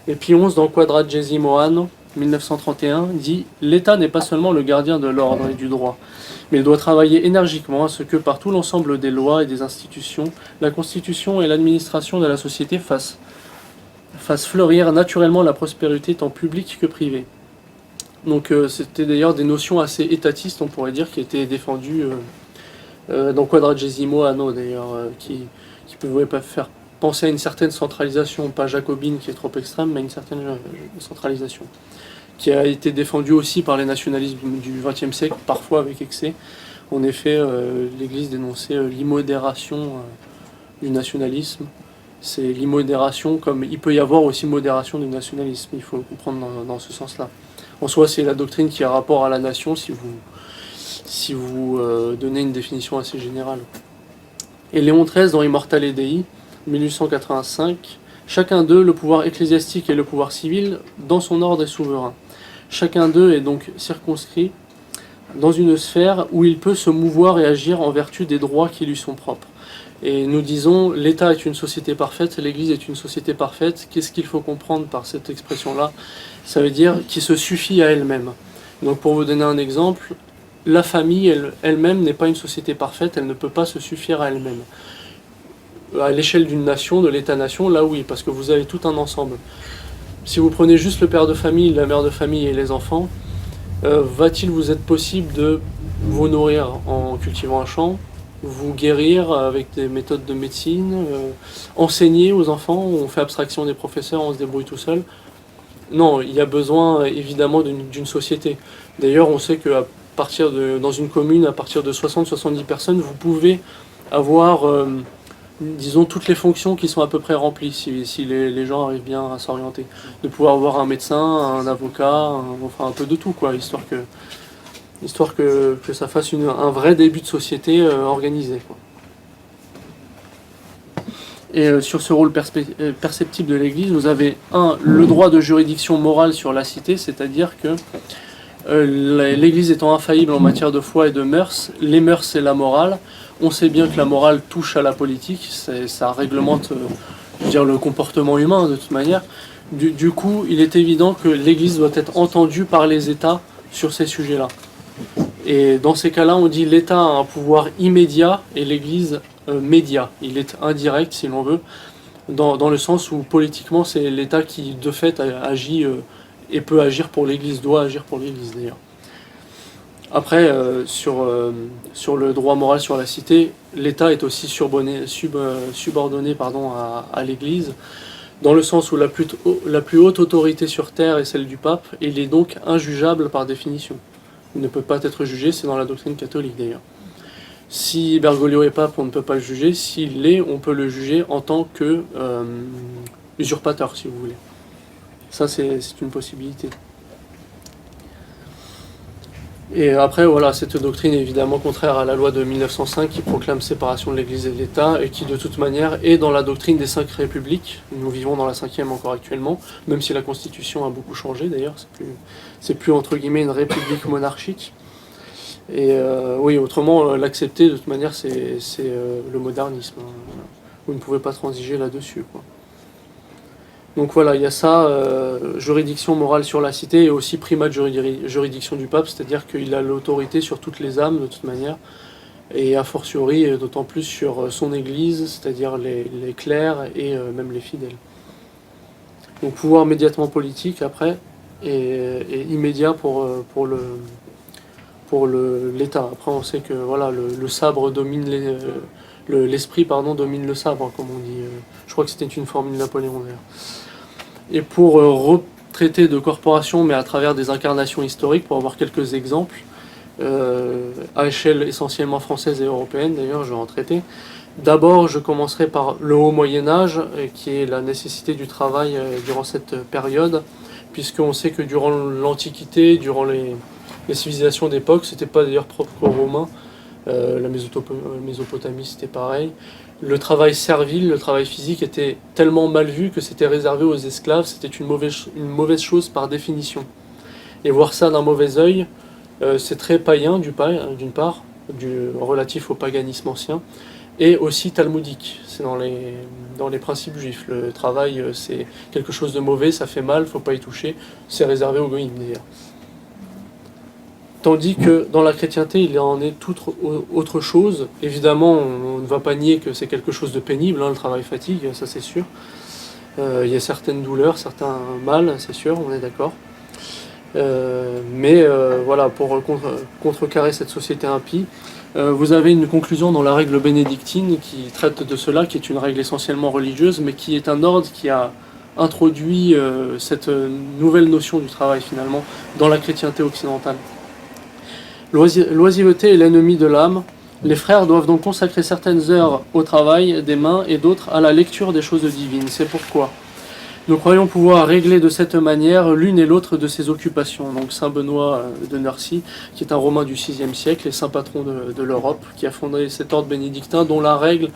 Et Pie XI, dans Quadragesimo Anno, 1931, dit « L'État n'est pas seulement le gardien de l'ordre et du droit, mais il doit travailler énergiquement à ce que, par tout l'ensemble des lois et des institutions, la constitution et l'administration de la société fassent fleurir naturellement la prospérité tant publique que privée. » Donc c'était d'ailleurs des notions assez étatistes, on pourrait dire, qui étaient défendues dans Quadragesimo Anno, d'ailleurs, qui pouvaient pas faire penser à une certaine centralisation, pas jacobine qui est trop extrême, mais une certaine centralisation, qui a été défendue aussi par les nationalismes du XXe siècle, parfois avec excès. En effet, l'Église dénonçait l'immodération du nationalisme. C'est l'immodération, comme il peut y avoir aussi modération du nationalisme, il faut le comprendre dans ce sens-là. En soi, c'est la doctrine qui a rapport à la nation si vous donnez une définition assez générale. Et Léon XIII, dans Immortale Dei, 1885, chacun d'eux, le pouvoir ecclésiastique et le pouvoir civil, dans son ordre est souverain. Chacun d'eux est donc circonscrit dans une sphère où il peut se mouvoir et agir en vertu des droits qui lui sont propres. Et nous disons, l'État est une société parfaite, l'Église est une société parfaite. Qu'est-ce qu'il faut comprendre par cette expression-là? Ça veut dire qu'il se suffit à elle-même. Donc pour vous donner un exemple, la famille elle-même n'est pas une société parfaite, elle ne peut pas se suffire à elle-même. À l'échelle d'une nation, de l'État-nation, là oui, parce que vous avez tout un ensemble. si vous prenez juste le père de famille, la mère de famille et les enfants, va-t-il vous être possible de vous nourrir en cultivant un champ, vous guérir avec des méthodes de médecine, enseigner aux enfants, on fait abstraction des professeurs, on se débrouille tout seul? Non, il y a besoin évidemment d'une société. D'ailleurs, on sait que dans une commune, à partir de 60-70 personnes, vous pouvez avoir, disons, toutes les fonctions qui sont à peu près remplies, si les gens arrivent bien à s'orienter. De pouvoir avoir un médecin, un avocat, enfin un peu de tout, quoi, histoire que ça fasse un vrai début de société organisée, quoi. Et sur ce rôle perceptible de l'Église, vous avez le droit de juridiction morale sur la cité, c'est-à-dire que l'Église étant infaillible en matière de foi et de mœurs, les mœurs c'est la morale. On sait bien que la morale touche à la politique, ça réglemente je veux dire, le comportement humain de toute manière. Du coup, il est évident que l'Église doit être entendue par les États sur ces sujets-là. Et dans ces cas-là, on dit l'État a un pouvoir immédiat et l'Église média. Il est indirect, si l'on veut, dans le sens où politiquement, c'est l'État qui, de fait, agit et peut agir pour l'Église, doit agir pour l'Église d'ailleurs. Après, sur le droit moral sur la cité, l'État est aussi subordonné à l'Église, dans le sens où la plus haute autorité sur terre est celle du pape, et il est donc injugeable par définition. Il ne peut pas être jugé, c'est dans la doctrine catholique d'ailleurs. Si Bergoglio est pape, on ne peut pas le juger. S'il l'est, on peut le juger en tant que usurpateur, si vous voulez. Ça, c'est une possibilité. Et après, voilà, cette doctrine est évidemment contraire à la loi de 1905 qui proclame séparation de l'Église et de l'État et qui, de toute manière, est dans la doctrine des 5 républiques. Nous vivons dans la 5e encore actuellement, même si la Constitution a beaucoup changé d'ailleurs. C'est plus entre guillemets une république monarchique. Et oui, autrement, l'accepter, de toute manière, c'est le modernisme. Hein. Vous ne pouvez pas transiger là-dessus, quoi. Donc voilà, il y a ça, juridiction morale sur la cité et aussi primat de juridiction du pape, c'est-à-dire qu'il a l'autorité sur toutes les âmes de toute manière, et a fortiori d'autant plus sur son église, c'est-à-dire les clercs et même les fidèles. Donc pouvoir immédiatement politique après, et immédiat pour l'État. Après on sait que voilà, le sabre domine l'esprit domine le sabre, comme on dit. Je crois que c'était une formule de Napoléon d'ailleurs. Et pour retraiter de corporation, mais à travers des incarnations historiques, pour avoir quelques exemples, à échelle essentiellement française et européenne, d'ailleurs, je vais en traiter. D'abord, je commencerai par le haut Moyen-Âge, qui est la nécessité du travail durant cette période, puisqu'on sait que durant l'Antiquité, durant les civilisations d'époque, c'était pas d'ailleurs propre aux Romains, la Mésopotamie c'était pareil. Le travail servile, le travail physique était tellement mal vu que c'était réservé aux esclaves, c'était une mauvaise chose par définition. Et voir ça d'un mauvais œil, c'est très païen d'une part, relatif au paganisme ancien, et aussi talmudique. C'est dans les principes juifs. Le travail, c'est quelque chose de mauvais, ça fait mal, faut pas y toucher, c'est réservé aux goïms d'ailleurs. Tandis que dans la chrétienté, il en est toute autre chose. Évidemment, on ne va pas nier que c'est quelque chose de pénible, hein, le travail fatigue, ça c'est sûr. Il y a certaines douleurs, certains mal, c'est sûr, on est d'accord. Mais voilà, pour contrecarrer cette société impie, vous avez une conclusion dans la règle bénédictine qui traite de cela, qui est une règle essentiellement religieuse, mais qui est un ordre qui a introduit cette nouvelle notion du travail finalement dans la chrétienté occidentale. L'oisiveté est l'ennemi de l'âme. Les frères doivent donc consacrer certaines heures au travail des mains et d'autres à la lecture des choses divines. C'est pourquoi nous croyons pouvoir régler de cette manière l'une et l'autre de ces occupations. Donc Saint Benoît de Nursie, qui est un Romain du VIe siècle et saint patron de l'Europe, qui a fondé cet ordre bénédictin, dont la règle,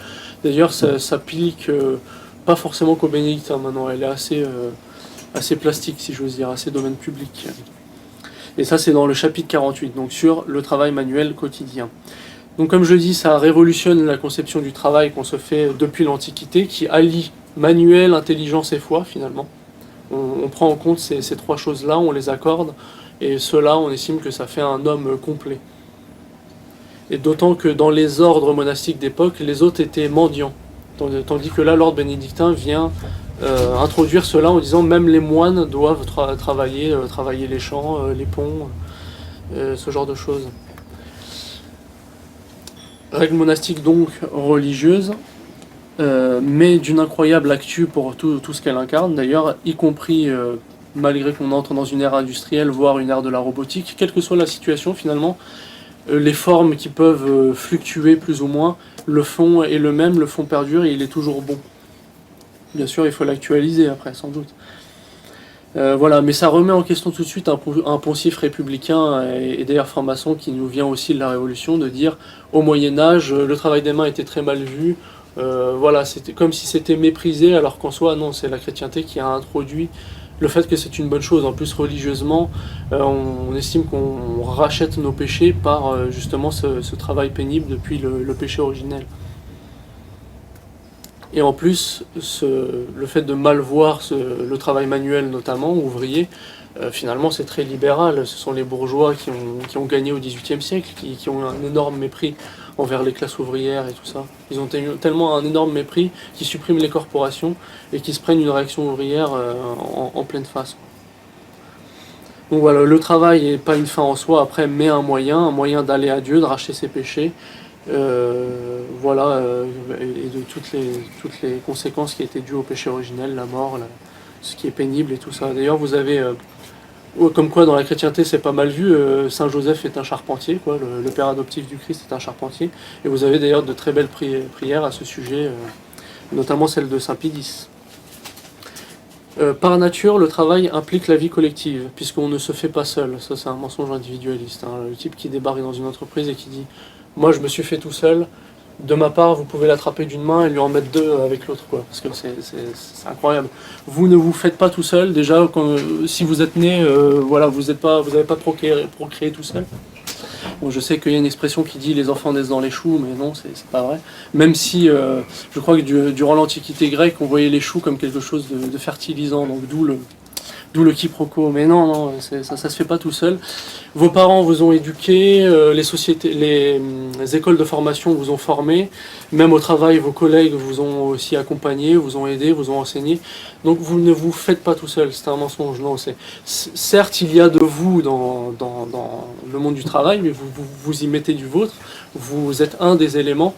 d'ailleurs, s'applique pas forcément qu'aux bénédictins maintenant. Elle est assez plastique, si j'ose dire, assez domaine public. Et ça, c'est dans le chapitre 48, donc sur le travail manuel quotidien. Donc comme je dis, ça révolutionne la conception du travail qu'on se fait depuis l'Antiquité, qui allie manuel, intelligence et foi, finalement. On prend en compte ces trois choses-là, on les accorde, et cela, on estime que ça fait un homme complet. Et d'autant que dans les ordres monastiques d'époque, les autres étaient mendiants, tandis que là, l'ordre bénédictin vient introduire cela en disant même les moines doivent travailler les champs, les ponts, ce genre de choses. Règle monastique donc religieuse, mais d'une incroyable actu pour tout ce qu'elle incarne d'ailleurs, y compris malgré qu'on entre dans une ère industrielle, voire une ère de la robotique, quelle que soit la situation finalement, les formes qui peuvent fluctuer plus ou moins, le fond est le même, le fond perdure et il est toujours bon. Bien sûr, il faut l'actualiser après, sans doute. Voilà, mais ça remet en question tout de suite un poncif républicain et d'ailleurs franc-maçon qui nous vient aussi de la Révolution, de dire au Moyen-Âge, le travail des mains était très mal vu, voilà, c'était comme si c'était méprisé, alors qu'en soi, non, c'est la chrétienté qui a introduit le fait que c'est une bonne chose. En plus, religieusement, on estime qu'on rachète nos péchés par justement ce travail pénible depuis le péché originel. Et en plus, le fait de mal voir le travail manuel notamment, ouvrier, finalement c'est très libéral. Ce sont les bourgeois qui ont gagné au XVIIIe siècle, qui ont un énorme mépris envers les classes ouvrières et tout ça. Ils ont tellement un énorme mépris qu'ils suppriment les corporations et qu'ils se prennent une réaction ouvrière en pleine face. Donc voilà, le travail n'est pas une fin en soi, après, mais un moyen d'aller à Dieu, de racheter ses péchés, voilà, et de toutes les conséquences qui étaient dues au péché originel, la mort, ce qui est pénible et tout ça. D'ailleurs, vous avez, comme quoi dans la chrétienté c'est pas mal vu, Saint Joseph est un charpentier, quoi, le père adoptif du Christ est un charpentier, et vous avez d'ailleurs de très belles prières à ce sujet, notamment celle de Saint Pie X. Par nature, le travail implique la vie collective, puisqu'on ne se fait pas seul. Ça, c'est un mensonge individualiste. Hein. Le type qui débarque dans une entreprise et qui dit « Moi, je me suis fait tout seul. De ma part, vous pouvez l'attraper d'une main et lui en mettre deux avec l'autre. » Parce que c'est incroyable. Vous ne vous faites pas tout seul. Déjà, si vous êtes né, voilà, vous n'avez pas procréé tout seul. Bon, je sais qu'il y a une expression qui dit les enfants naissent dans les choux, mais non, c'est pas vrai. Même si je crois que durant l'Antiquité grecque, on voyait les choux comme quelque chose de fertilisant, donc d'où le quiproquo. Mais non, ça se fait pas tout seul. Vos parents vous ont éduqué, les écoles de formation vous ont formé, même au travail, vos collègues vous ont aussi accompagné, vous ont aidé, vous ont enseigné. Donc vous ne vous faites pas tout seul, c'est un mensonge. Non, certes, il y a de vous dans le monde du travail, mais vous y mettez du vôtre, vous êtes un des éléments,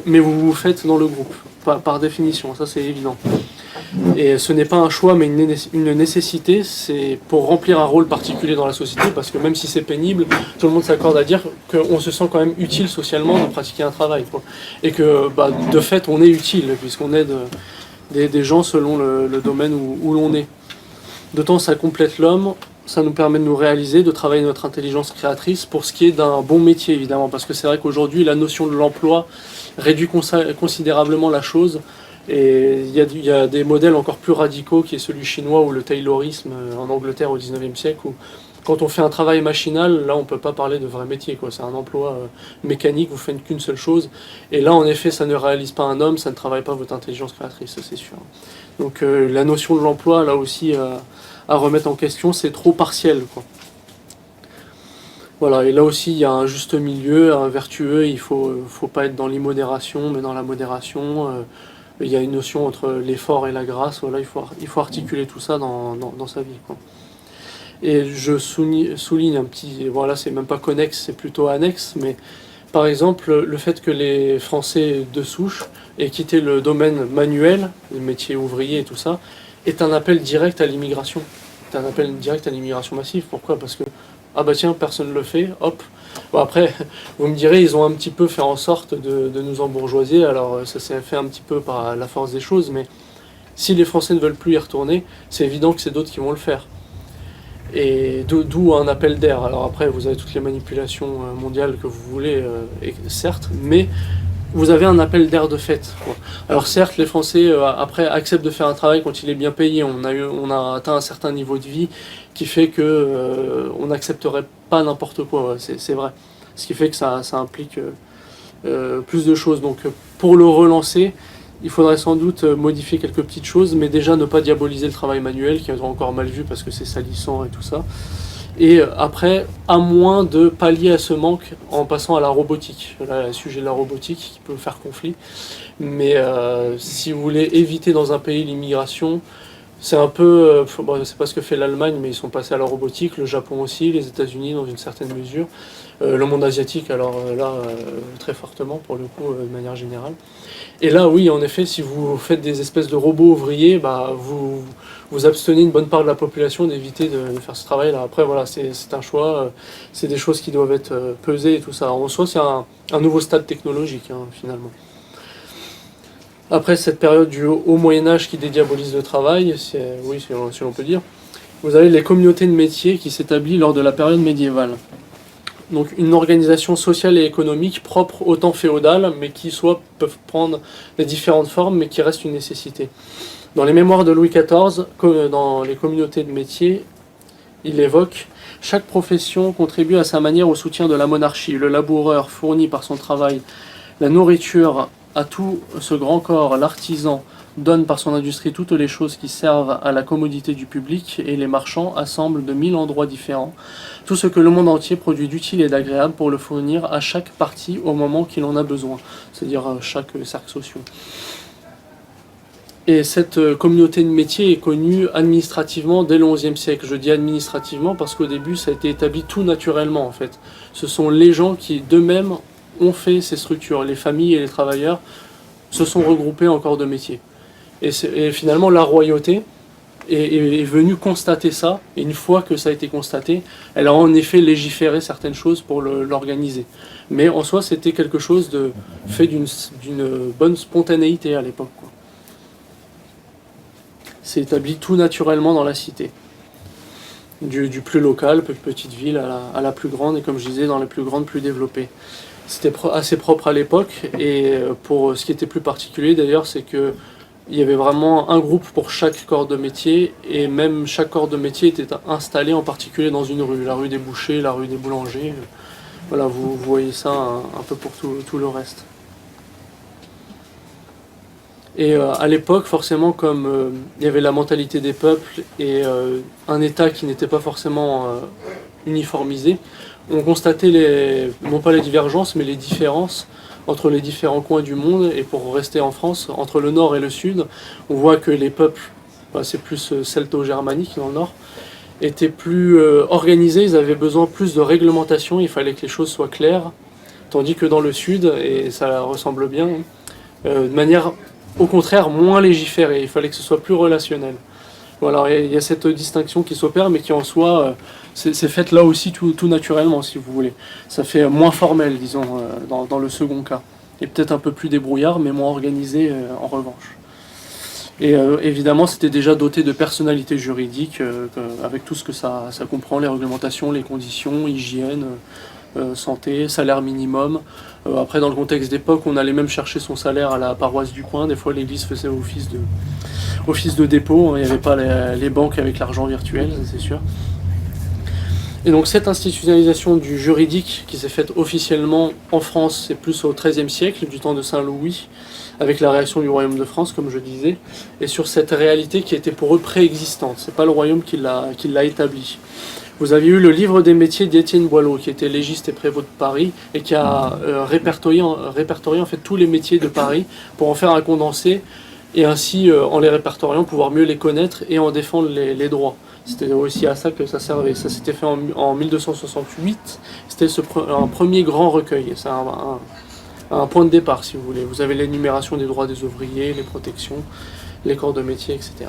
mais vous vous faites dans le groupe, par définition, ça c'est évident. Et ce n'est pas un choix, mais une nécessité, c'est pour remplir un rôle particulier dans la société, parce que même si c'est pénible, tout le monde s'accorde à dire qu'on se sent quand même utile socialement de pratiquer un travail, quoi. Et que de fait, on est utile, puisqu'on aide des gens selon le domaine où l'on est. D'autant ça complète l'homme, ça nous permet de nous réaliser, de travailler notre intelligence créatrice pour ce qui est d'un bon métier, évidemment, parce que c'est vrai qu'aujourd'hui, la notion de l'emploi réduit considérablement la chose. Et il y a des modèles encore plus radicaux qui est celui chinois ou le taylorisme en Angleterre au 19e siècle où quand on fait un travail machinal, là on ne peut pas parler de vrai métier, quoi. C'est un emploi mécanique, vous faites qu'une seule chose. Et là en effet ça ne réalise pas un homme, ça ne travaille pas votre intelligence créatrice, ça c'est sûr. Donc la notion de l'emploi là aussi à remettre en question, c'est trop partiel, quoi. Voilà, et là aussi il y a un juste milieu, un vertueux, il faut pas être dans l'immodération mais dans la modération. Il y a une notion entre l'effort et la grâce, voilà, il faut articuler tout ça dans sa vie, quoi. Et je souligne un petit, voilà, c'est même pas connexe, c'est plutôt annexe, mais par exemple, le fait que les Français de souche aient quitté le domaine manuel, les métiers ouvriers et tout ça, est un appel direct à l'immigration. C'est un appel direct à l'immigration massive. Pourquoi ? Parce que, ah bah tiens, personne ne le fait, hop. Bon après, vous me direz, ils ont un petit peu fait en sorte de nous embourgeoiser, alors ça s'est fait un petit peu par la force des choses, mais si les Français ne veulent plus y retourner, c'est évident que c'est d'autres qui vont le faire. Et d'où un appel d'air. Alors après, vous avez toutes les manipulations mondiales que vous voulez, certes, mais vous avez un appel d'air de fait, quoi. Alors certes, les Français, après, acceptent de faire un travail quand il est bien payé. On a atteint un certain niveau de vie qui fait que on n'accepterait pas n'importe quoi, ouais, c'est vrai. Ce qui fait que ça implique plus de choses. Donc pour le relancer, il faudrait sans doute modifier quelques petites choses, mais déjà ne pas diaboliser le travail manuel, qui est encore mal vu parce que c'est salissant et tout ça. Et après, à moins de pallier à ce manque en passant à la robotique. Là, le sujet de la robotique qui peut faire conflit. Mais si vous voulez éviter dans un pays l'immigration, c'est un peu, bon, c'est pas ce que fait l'Allemagne, mais ils sont passés à la robotique, le Japon aussi, les États-Unis dans une certaine mesure, le monde asiatique, alors là, très fortement pour le coup, de manière générale. Et là, oui, en effet, si vous faites des espèces de robots ouvriers, bah, vous abstenez une bonne part de la population d'éviter de faire ce travail-là. Après, voilà, c'est un choix, c'est des choses qui doivent être pesées et tout ça. En soi, c'est un nouveau stade technologique, hein, finalement. Après cette période du haut Moyen-Âge qui dédiabolise le travail, oui, si l'on peut dire, vous avez les communautés de métiers qui s'établissent lors de la période médiévale. Donc une organisation sociale et économique propre au temps féodal, mais qui soit peuvent prendre les différentes formes, mais qui reste une nécessité. Dans les mémoires de Louis XIV, dans les communautés de métiers, il évoque « Chaque profession contribue à sa manière au soutien de la monarchie. Le laboureur fournit par son travail la nourriture à tout ce grand corps, l'artisan donne par son industrie toutes les choses qui servent à la commodité du public et les marchands assemblent de 1000 endroits différents tout ce que le monde entier produit d'utile et d'agréable pour le fournir à chaque partie au moment qu'il en a besoin, c'est-à-dire à chaque cercle social. » Et cette communauté de métiers est connue administrativement dès le XIe siècle. Je dis administrativement parce qu'au début ça a été établi tout naturellement en fait. Ce sont les gens qui d'eux-mêmes ont fait ces structures. Les familles et les travailleurs se sont regroupés en corps de métier. Et finalement la royauté est venue constater ça, et une fois que ça a été constaté, elle a en effet légiféré certaines choses pour l'organiser. Mais en soi c'était quelque chose de fait d'une bonne spontanéité à l'époque, quoi. C'est établi tout naturellement dans la cité. Du plus local, petite ville, à la plus grande, et comme je disais, dans les plus grandes, plus développées. C'était assez propre à l'époque, et pour ce qui était plus particulier d'ailleurs, c'est que il y avait vraiment un groupe pour chaque corps de métier, et même chaque corps de métier était installé en particulier dans une rue, la rue des bouchers, la rue des boulangers. Voilà, vous voyez ça un peu pour tout le reste. Et à l'époque, forcément, comme il y avait la mentalité des peuples et un État qui n'était pas forcément uniformisé, on constatait non pas les divergences, mais les différences entre les différents coins du monde. Et pour rester en France, entre le nord et le sud, on voit que les peuples, c'est plus celto-germanique dans le nord, étaient plus organisés, ils avaient besoin plus de réglementation, il fallait que les choses soient claires, tandis que dans le sud, et ça ressemble bien, de manière au contraire moins légiférée, il fallait que ce soit plus relationnel. Voilà, il y a cette distinction qui s'opère, mais qui en soi, c'est faite là aussi tout naturellement, si vous voulez. Ça fait moins formel, disons, dans le second cas. Et peut-être un peu plus débrouillard, mais moins organisé en revanche. Et évidemment, c'était déjà doté de personnalité juridique, avec tout ce que ça comprend, les réglementations, les conditions, hygiène, santé, salaire minimum. Après, dans le contexte d'époque, on allait même chercher son salaire à la paroisse du coin. Des fois, l'église faisait office de dépôt. Il n'y avait pas les banques avec l'argent virtuel, c'est sûr. Et donc cette institutionnalisation du juridique qui s'est faite officiellement en France, c'est plus au XIIIe siècle, du temps de Saint-Louis, avec la réaction du royaume de France, comme je disais, et sur cette réalité qui était pour eux préexistante. C'est pas le royaume qui l'a établie. Vous avez eu le livre des métiers d'Étienne Boileau, qui était légiste et prévôt de Paris, et qui a répertorié en fait tous les métiers de Paris pour en faire un condensé, et ainsi, en les répertoriant, pouvoir mieux les connaître et en défendre les droits. C'était aussi à ça que ça servait. Ça s'était fait en 1268, c'était un premier grand recueil. C'est un point de départ, si vous voulez. Vous avez l'énumération des droits des ouvriers, les protections, les corps de métier, etc.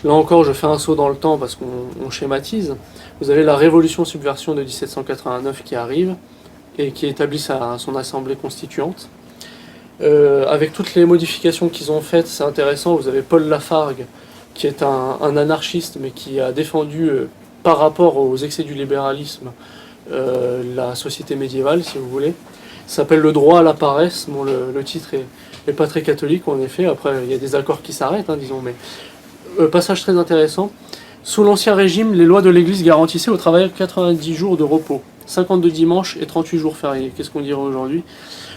Là encore, je fais un saut dans le temps parce qu'on schématise. Vous avez la Révolution-Subversion de 1789 qui arrive et qui établit son assemblée constituante. Avec toutes les modifications qu'ils ont faites, c'est intéressant. Vous avez Paul Lafargue, qui est un anarchiste, mais qui a défendu, par rapport aux excès du libéralisme, la société médiévale, si vous voulez. Ça s'appelle Le droit à la paresse. Bon, le titre est pas très catholique, en effet. Après, il y a des accords qui s'arrêtent, disons, mais... passage très intéressant. Sous l'Ancien Régime, les lois de l'Église garantissaient aux travailleurs 90 jours de repos, 52 dimanches et 38 jours fériés, qu'est-ce qu'on dirait aujourd'hui,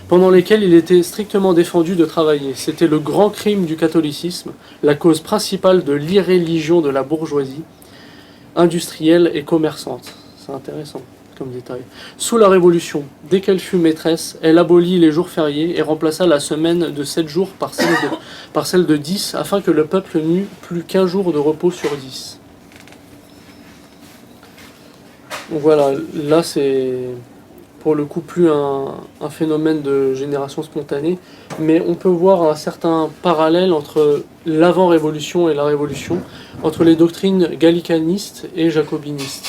pendant lesquels il était strictement défendu de travailler. C'était le grand crime du catholicisme, la cause principale de l'irréligion de la bourgeoisie, industrielle et commerçante. C'est intéressant. comme détail. Sous la Révolution, dès qu'elle fut maîtresse, elle abolit les jours fériés et remplaça la semaine de 7 jours par celle de 10, afin que le peuple n'eût plus qu'un jour de repos sur 10. Donc voilà, là c'est pour le coup plus un phénomène de génération spontanée, mais on peut voir un certain parallèle entre l'avant-révolution et la révolution, entre les doctrines gallicanistes et jacobinistes.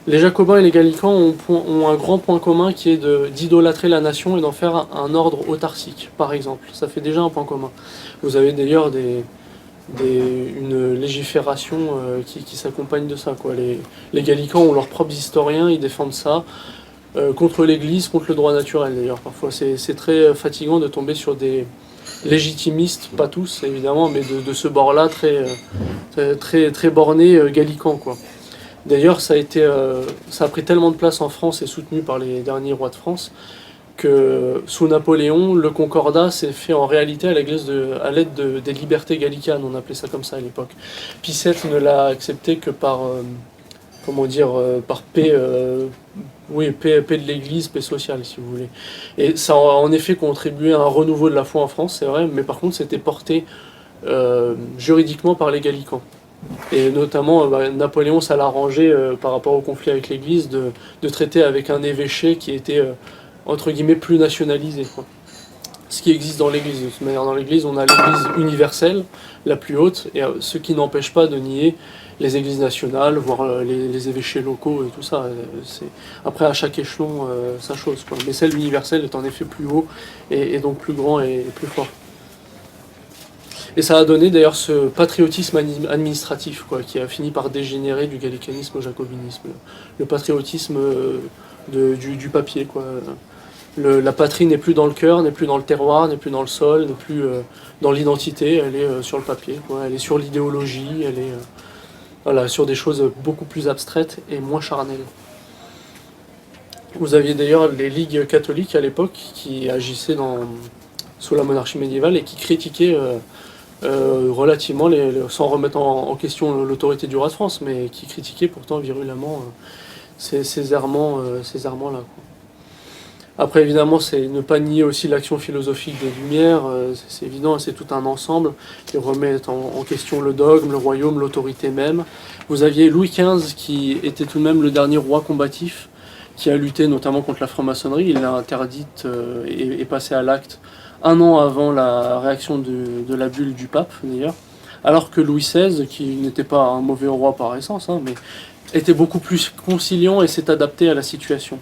Les jacobins et les gallicans ont un grand point commun qui est d'idolâtrer la nation et d'en faire un ordre autarcique, par exemple. Ça fait déjà un point commun. Vous avez d'ailleurs une légifération qui s'accompagne de ça, quoi. Les gallicans ont leurs propres historiens, ils défendent ça. Contre l'Église, contre le droit naturel d'ailleurs. Parfois c'est très fatigant de tomber sur des légitimistes, pas tous évidemment, mais de ce bord-là très borné gallican, quoi. D'ailleurs ça a pris tellement de place en France et soutenu par les derniers rois de France que sous Napoléon, le concordat s'est fait en réalité à l'aide des libertés gallicanes, on appelait ça comme ça à l'époque. Pie VII ne l'a accepté que par par paix, paix de l'Église, paix sociale, si vous voulez. Et ça a en effet contribué à un renouveau de la foi en France, c'est vrai, mais par contre c'était porté juridiquement par les gallicans. Et notamment, Napoléon, ça l'a arrangé par rapport au conflit avec l'Église de traiter avec un évêché qui était, entre guillemets, plus nationalisé, quoi. Ce qui existe dans l'Église. De toute manière, dans l'Église, on a l'Église universelle, la plus haute, et ce qui n'empêche pas de nier les églises nationales, voire les évêchés locaux et tout ça. Après, à chaque échelon, sa chose, quoi. Mais celle universelle est en effet plus haut, et donc plus grand et plus fort. Et ça a donné d'ailleurs ce patriotisme administratif, quoi, qui a fini par dégénérer du gallicanisme au jacobinisme. Le patriotisme du papier, quoi. La patrie n'est plus dans le cœur, n'est plus dans le terroir, n'est plus dans le sol, n'est plus dans l'identité, elle est sur le papier, quoi. Elle est sur l'idéologie, elle est sur des choses beaucoup plus abstraites et moins charnelles. Vous aviez d'ailleurs les ligues catholiques à l'époque qui agissaient sous la monarchie médiévale et qui critiquaient relativement, sans remettre en question l'autorité du roi de France, mais qui critiquaient pourtant virulemment ces errements-là, quoi. Après, évidemment, c'est ne pas nier aussi l'action philosophique des Lumières, c'est évident, c'est tout un ensemble qui remet en question le dogme, le royaume, l'autorité même. Vous aviez Louis XV qui était tout de même le dernier roi combatif, qui a lutté notamment contre la franc-maçonnerie. Il l'a interdite et passé à l'acte un an avant la réaction de la bulle du pape, d'ailleurs. Alors que Louis XVI, qui n'était pas un mauvais roi par essence, mais était beaucoup plus conciliant et s'est adapté à la situation.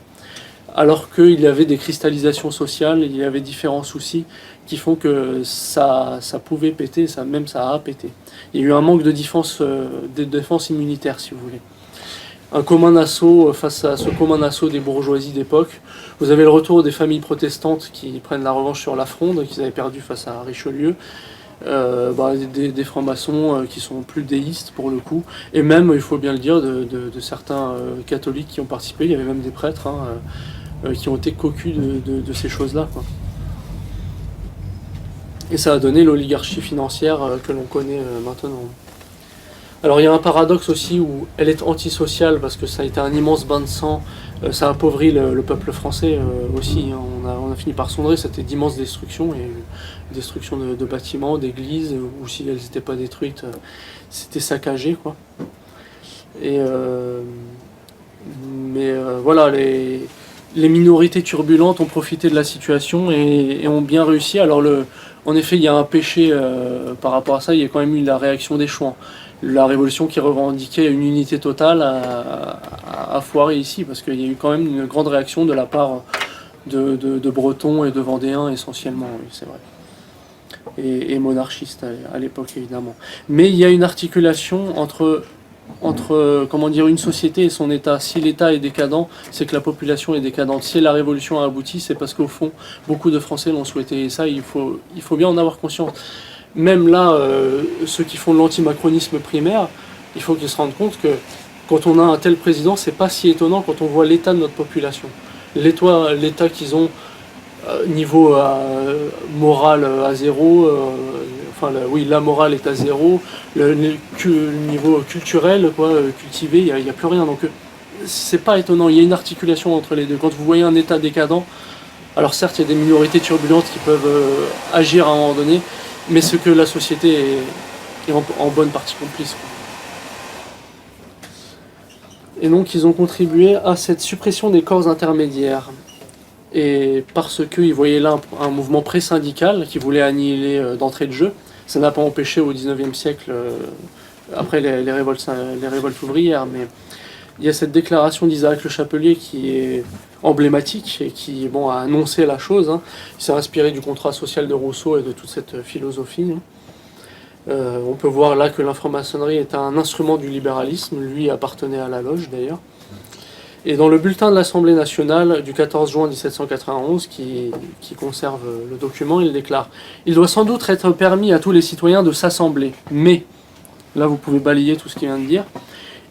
Alors qu'il y avait des cristallisations sociales, il y avait différents soucis qui font que ça pouvait péter, ça a pété. Il y a eu un manque de défense immunitaire, si vous voulez. Un commun assaut face à ce commun assaut des bourgeoisies d'époque. Vous avez le retour des familles protestantes qui prennent la revanche sur la Fronde, qu'ils avaient perdu face à Richelieu. Des francs-maçons qui sont plus déistes pour le coup, et même, il faut bien le dire, de certains catholiques qui ont participé. Il y avait même des prêtres qui ont été cocus de ces choses-là, quoi. Et ça a donné l'oligarchie financière que l'on connaît maintenant. Alors il y a un paradoxe aussi où elle est antisociale parce que ça a été un immense bain de sang, ça a appauvri le peuple français aussi, hein. On a fini par sombrer, c'était d'immenses destructions, il y a eu destruction de bâtiments, d'églises, ou si elles n'étaient pas détruites, c'était saccagé, quoi. Voilà, les minorités turbulentes ont profité de la situation et ont bien réussi. Alors en effet, il y a un péché par rapport à ça, il y a quand même eu la réaction des Chouans. La révolution qui revendiquait une unité totale a foiré ici, parce qu'il y a eu quand même une grande réaction de la part de Bretons et de Vendéens essentiellement, oui, c'est vrai. Et monarchistes à l'époque, évidemment. Mais il y a une articulation entre une société et son État. Si l'État est décadent, c'est que la population est décadente. Si la révolution a abouti, c'est parce qu'au fond, beaucoup de Français l'ont souhaité. Et ça, il faut bien en avoir conscience. Même là, ceux qui font l'antimacronisme primaire, il faut qu'ils se rendent compte que quand on a un tel président, c'est pas si étonnant quand on voit l'état de notre population. L'état qu'ils ont, niveau moral à zéro, la morale est à zéro, le niveau culturel, cultivé, il n'y a plus rien. Donc c'est pas étonnant, il y a une articulation entre les deux. Quand vous voyez un État décadent, alors certes, il y a des minorités turbulentes qui peuvent agir à un moment donné, mais ce que la société est en bonne partie complice, quoi. Et donc ils ont contribué à cette suppression des corps intermédiaires. Et parce qu'ils voyaient là un mouvement pré-syndical qui voulait annihiler d'entrée de jeu, ça n'a pas empêché au XIXe siècle, après les révoltes ouvrières, mais il y a cette déclaration d'Isaac Le Chapelier qui est emblématique et qui a annoncé la chose, hein. Il s'est inspiré du contrat social de Rousseau et de toute cette philosophie, hein. On peut voir là que l'infranc-maçonnerie est un instrument du libéralisme, lui appartenait à la loge d'ailleurs. Et dans le bulletin de l'Assemblée nationale du 14 juin 1791, qui conserve le document, il déclare « Il doit sans doute être permis à tous les citoyens de s'assembler, mais, là vous pouvez balayer tout ce qu'il vient de dire,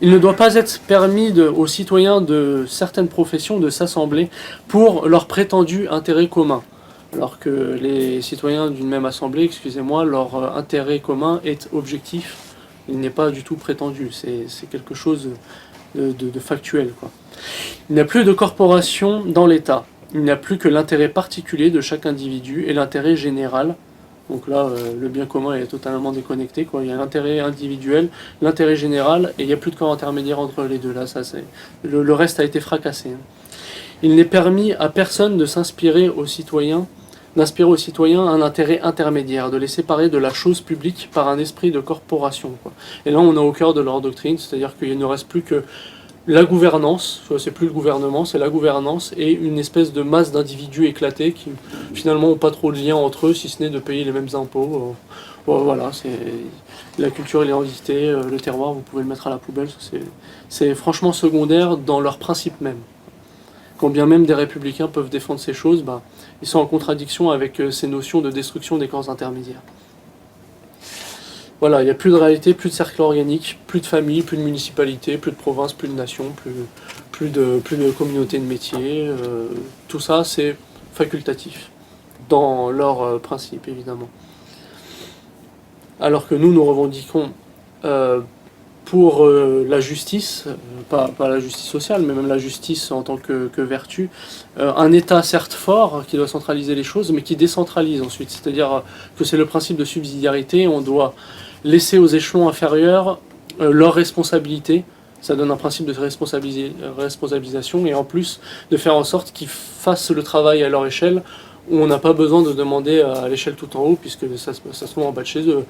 il ne doit pas être permis aux citoyens de certaines professions de s'assembler pour leur prétendu intérêt commun. » Alors que les citoyens d'une même assemblée, excusez-moi, leur intérêt commun est objectif, il n'est pas du tout prétendu, c'est quelque chose de factuel, quoi. Il n'y a plus de corporation dans l'État, il n'y a plus que l'intérêt particulier de chaque individu et l'intérêt général. Donc là, le bien commun est totalement déconnecté, quoi. Il y a l'intérêt individuel, l'intérêt général, et il n'y a plus de corps intermédiaire entre les deux. Là, ça, le reste a été fracassé, hein. Il n'est permis à personne de d'inspirer aux citoyens un intérêt intermédiaire, de les séparer de la chose publique par un esprit de corporation, quoi. Et là, on est au cœur de leur doctrine, c'est-à-dire qu'il ne reste plus que la gouvernance, c'est plus le gouvernement, c'est la gouvernance et une espèce de masse d'individus éclatés qui finalement n'ont pas trop de lien entre eux, si ce n'est de payer les mêmes impôts. Voilà, c'est la culture et l'identité, le terroir, vous pouvez le mettre à la poubelle, c'est franchement secondaire dans leur principe même. Quand bien même des républicains peuvent défendre ces choses, ils sont en contradiction avec ces notions de destruction des corps intermédiaires. Voilà, il n'y a plus de réalité, plus de cercle organique, plus de famille, plus de municipalité, plus de province, plus de nation, plus de communauté de métiers. Tout ça, c'est facultatif, dans leur principe, évidemment. Alors que nous revendiquons pour la justice, pas la justice sociale, mais même la justice en tant que vertu, un État certes fort, qui doit centraliser les choses, mais qui décentralise ensuite. C'est-à-dire que c'est le principe de subsidiarité, on doit laisser aux échelons inférieurs leurs responsabilités. Ça donne un principe de responsabilisation, et en plus de faire en sorte qu'ils fassent le travail à leur échelle, où on n'a pas besoin de demander à l'échelle tout en haut, puisque ça se trouve en bas de chez eux.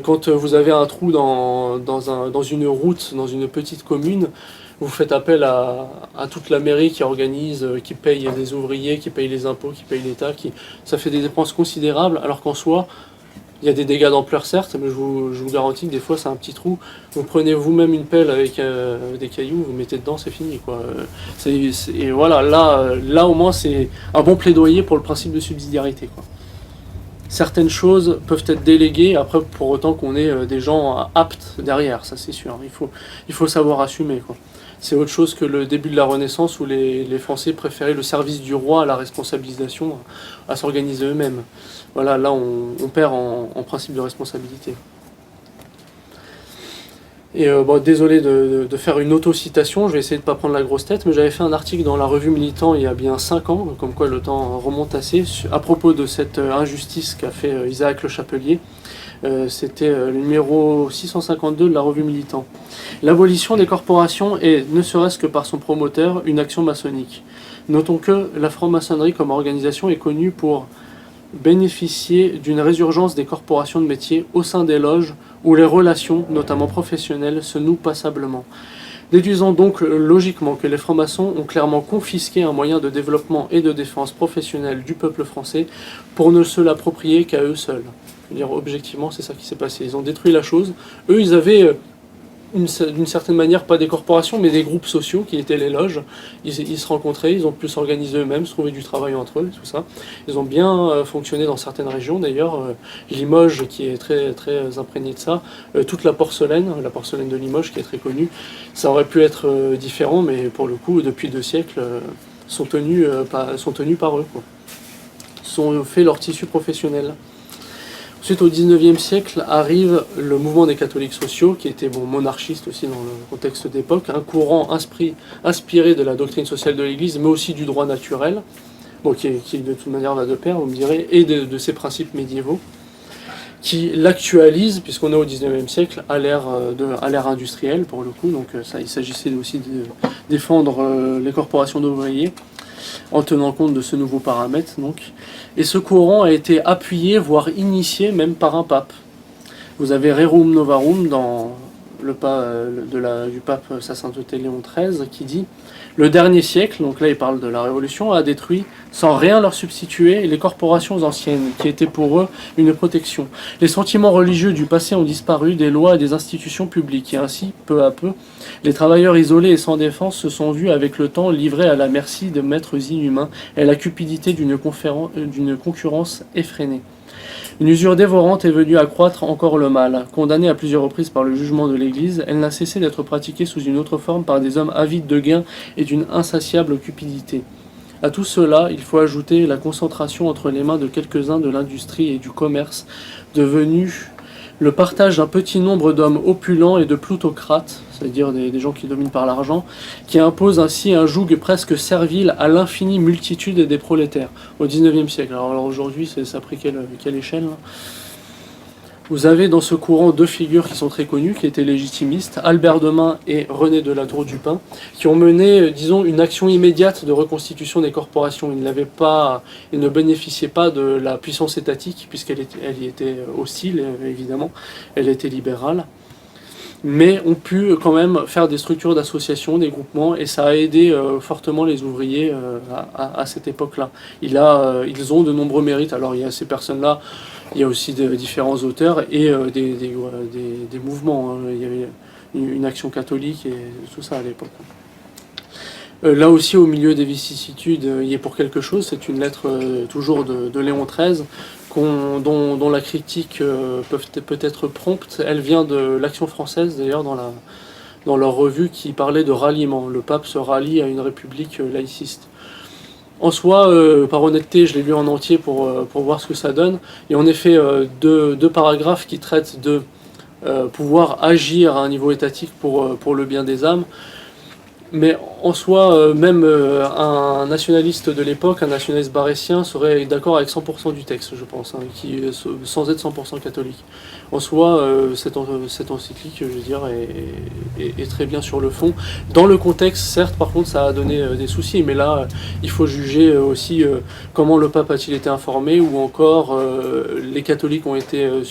Quand vous avez un trou dans une route, dans une petite commune, vous faites appel à toute la mairie qui organise, qui paye des ouvriers, qui paye les impôts, qui paye l'État, ça fait des dépenses considérables, alors qu'en soi, il y a des dégâts d'ampleur certes, mais je vous garantis que des fois c'est un petit trou. Vous prenez vous-même une pelle avec des cailloux, vous mettez dedans, c'est fini, quoi. Et voilà, là au moins c'est un bon plaidoyer pour le principe de subsidiarité, quoi. Certaines choses peuvent être déléguées, après pour autant qu'on ait des gens aptes derrière, ça c'est sûr. Il faut savoir assumer, quoi. C'est autre chose que le début de la Renaissance où les Français préféraient le service du roi à la responsabilisation, à s'organiser eux-mêmes. Voilà, là on perd en principe de responsabilité. Et désolé de faire une auto-citation, je vais essayer de ne pas prendre la grosse tête, mais j'avais fait un article dans la revue Militant il y a bien 5 ans, comme quoi le temps remonte assez, à propos de cette injustice qu'a fait Isaac Le Chapelier. C'était le numéro 652 de la revue Militant. L'abolition des corporations est, ne serait-ce que par son promoteur, une action maçonnique. Notons que la franc-maçonnerie comme organisation est connue pour bénéficier d'une résurgence des corporations de métiers au sein des loges où les relations, notamment professionnelles, se nouent passablement. Déduisons donc logiquement que les francs-maçons ont clairement confisqué un moyen de développement et de défense professionnelle du peuple français pour ne se l'approprier qu'à eux seuls. Je veux dire, objectivement, c'est ça qui s'est passé. Ils ont détruit la chose. Eux, ils avaient d'une certaine manière, pas des corporations, mais des groupes sociaux qui étaient les loges. Ils se rencontraient, ils ont pu s'organiser eux-mêmes, se trouver du travail entre eux, tout ça. Ils ont bien fonctionné dans certaines régions, d'ailleurs. Limoges, qui est très, très imprégné de ça. Toute la porcelaine de Limoges, qui est très connue. Ça aurait pu être différent, mais pour le coup, depuis 2 siècles, sont tenus par eux, quoi. Ils ont fait leur tissu professionnel. Ensuite, au XIXe siècle, arrive le mouvement des catholiques sociaux, qui était monarchiste aussi dans le contexte d'époque, un courant inspiré de la doctrine sociale de l'Église, mais aussi du droit naturel, qui de toute manière va de pair, vous me direz, et de ses principes médiévaux, qui l'actualise, puisqu'on est au XIXe siècle, à l'ère industrielle, pour le coup. Donc il s'agissait aussi de défendre les corporations d'ouvriers, en tenant compte de ce nouveau paramètre. Donc. Et ce courant a été appuyé, voire initié, même par un pape. Vous avez Rerum Novarum dans du pape Sa Sainteté Léon XIII qui dit « Le dernier siècle, donc là il parle de la Révolution, a détruit, sans rien leur substituer, les corporations anciennes, qui étaient pour eux une protection. Les sentiments religieux du passé ont disparu des lois et des institutions publiques, et ainsi, peu à peu, les travailleurs isolés et sans défense se sont vus avec le temps livrés à la merci de maîtres inhumains et à la cupidité d'une concurrence effrénée. Une usure dévorante est venue accroître encore le mal. Condamnée à plusieurs reprises par le jugement de l'Église, elle n'a cessé d'être pratiquée sous une autre forme par des hommes avides de gains et d'une insatiable cupidité. À tout cela, il faut ajouter la concentration entre les mains de quelques-uns de l'industrie et du commerce, devenue le partage d'un petit nombre d'hommes opulents et de plutocrates, c'est-à-dire des gens qui dominent par l'argent, qui imposent ainsi un joug presque servile à l'infinie multitude des prolétaires, au XIXe siècle. Alors aujourd'hui, ça a pris quelle échelle là ? Vous avez dans ce courant deux figures qui sont très connues, qui étaient légitimistes, Albert Demain et René de la Tour du Pin, qui ont mené, disons, une action immédiate de reconstitution des corporations. Ils ne bénéficiaient pas de la puissance étatique, puisqu'elle y était hostile, évidemment, elle était libérale, mais ont pu quand même faire des structures d'associations, des groupements, et ça a aidé fortement les ouvriers à cette époque-là. Ils ont de nombreux mérites. Alors il y a ces personnes-là, il y a aussi différents auteurs et des mouvements. Il y avait une action catholique et tout ça à l'époque. Là aussi, au milieu des vicissitudes, il est pour quelque chose. C'est une lettre toujours de Léon XIII, dont la critique peut être prompte. Elle vient de l'Action française, d'ailleurs, dans leur revue, qui parlait de ralliement. Le pape se rallie à une république laïciste. En soi, par honnêteté, je l'ai lu en entier pour voir ce que ça donne. Et en effet, deux paragraphes qui traitent de pouvoir agir à un niveau étatique pour le bien des âmes. Mais en soi, même un nationaliste de l'époque, un nationaliste barétien, serait d'accord avec 100% du texte, je pense, sans être 100% catholique. En soi, cette encyclique, je veux dire, est très bien sur le fond. Dans le contexte, certes, par contre, ça a donné des soucis, mais là, il faut juger aussi comment le pape a-t-il été informé, ou encore les catholiques ont-ils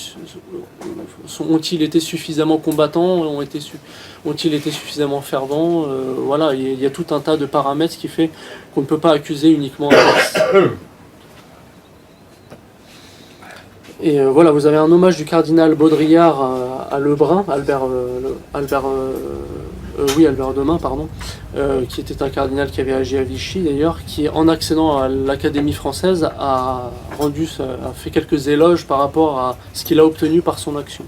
été suffisamment combattants, ont-ils été suffisamment fervents. Voilà, il y a tout un tas de paramètres qui fait qu'on ne peut pas accuser uniquement un texte. Et voilà, vous avez un hommage du cardinal Baudrillard à Lebrun, Albert Demain, pardon, qui était un cardinal qui avait agi à Vichy d'ailleurs, qui en accédant à l'Académie française a fait quelques éloges par rapport à ce qu'il a obtenu par son action.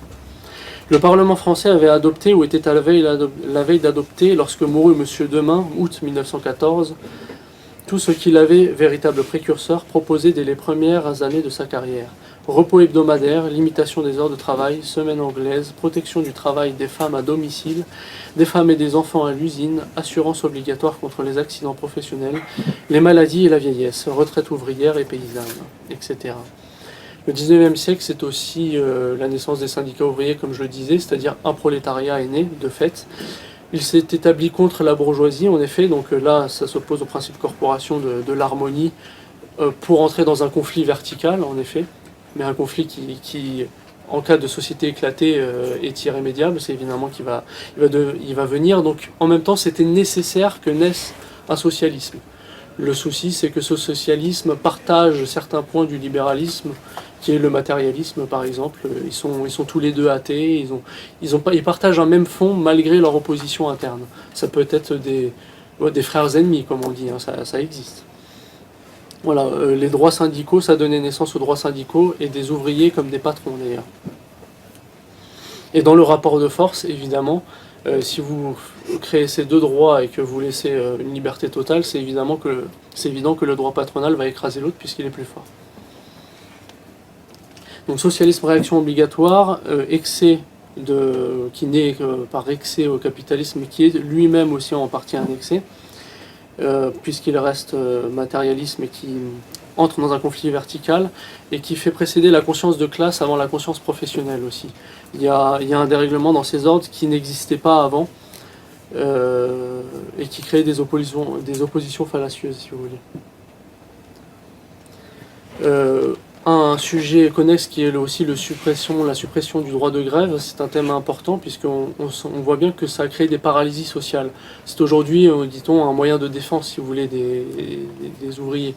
Le Parlement français avait adopté, ou était à la veille d'adopter, lorsque mourut M. Demain, août 1914, tout ce qu'il avait, véritable précurseur, proposé dès les premières années de sa carrière. Repos hebdomadaire, limitation des heures de travail, semaine anglaise, protection du travail des femmes à domicile, des femmes et des enfants à l'usine, assurance obligatoire contre les accidents professionnels, les maladies et la vieillesse, retraite ouvrière et paysanne, etc. Le 19e siècle, c'est aussi la naissance des syndicats ouvriers, comme je le disais, c'est-à-dire un prolétariat est né, de fait. Il s'est établi contre la bourgeoisie, en effet, donc là, ça s'oppose au principe corporation de l'harmonie pour entrer dans un conflit vertical, en effet, mais un conflit qui en cas de société éclatée, est irrémédiable, c'est évidemment qu'il va venir. Donc, en même temps, c'était nécessaire que naisse un socialisme. Le souci, c'est que ce socialisme partage certains points du libéralisme, qui est le matérialisme par exemple. Ils sont tous les deux athées, ils partagent un même fond malgré leur opposition interne. Ça peut être des frères ennemis, comme on dit, hein, ça existe. Voilà, les droits syndicaux, ça donnait naissance aux droits syndicaux et des ouvriers comme des patrons d'ailleurs. Et dans le rapport de force, évidemment, si vous créez ces deux droits et que vous laissez une liberté totale, c'est évident que le droit patronal va écraser l'autre puisqu'il est plus fort. Donc socialisme réaction obligatoire, excès qui naît par excès au capitalisme, qui est lui-même aussi en partie un excès, puisqu'il reste matérialisme et qui entre dans un conflit vertical et qui fait précéder la conscience de classe avant la conscience professionnelle aussi. Il y a un dérèglement dans ces ordres qui n'existait pas avant et qui crée des oppositions fallacieuses, si vous voulez. Un sujet connexe qui est aussi la suppression du droit de grève, c'est un thème important puisqu'on voit bien que ça a créé des paralysies sociales. C'est aujourd'hui, dit-on, un moyen de défense, si vous voulez, des ouvriers.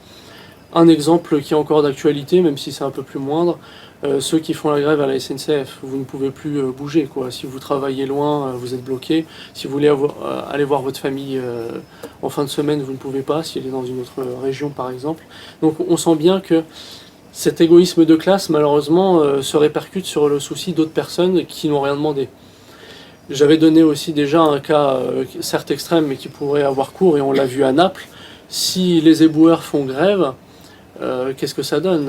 Un exemple qui est encore d'actualité, même si c'est un peu plus moindre, ceux qui font la grève à la SNCF, vous ne pouvez plus bouger, quoi. Si vous travaillez loin, vous êtes bloqué. Si vous voulez aller voir votre famille en fin de semaine, vous ne pouvez pas, si elle est dans une autre région par exemple. Donc on sent bien que cet égoïsme de classe, malheureusement, se répercute sur le souci d'autres personnes qui n'ont rien demandé. J'avais donné aussi déjà un cas, certes extrême, mais qui pourrait avoir cours, et on l'a vu à Naples. Si les éboueurs font grève, qu'est-ce que ça donne?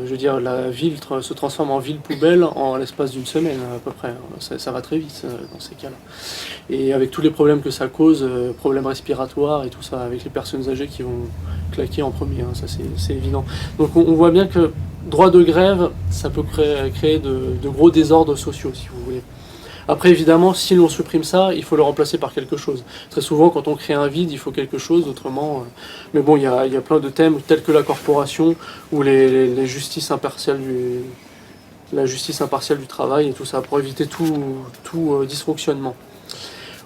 Je veux dire, la ville se transforme en ville poubelle en l'espace d'une semaine, à peu près. Ça va très vite dans ces cas-là. Et avec tous les problèmes que ça cause, problèmes respiratoires et tout ça, avec les personnes âgées qui vont claquer en premier, ça c'est évident. Donc on voit bien que droit de grève, ça peut créer de gros désordres sociaux, si vous voulez. Après, évidemment, si l'on supprime ça, il faut le remplacer par quelque chose. Très souvent, quand on crée un vide, il faut quelque chose, autrement... Mais bon, il y a plein de thèmes, tels que la corporation, ou la justice impartiale du travail, et tout ça, pour éviter tout dysfonctionnement.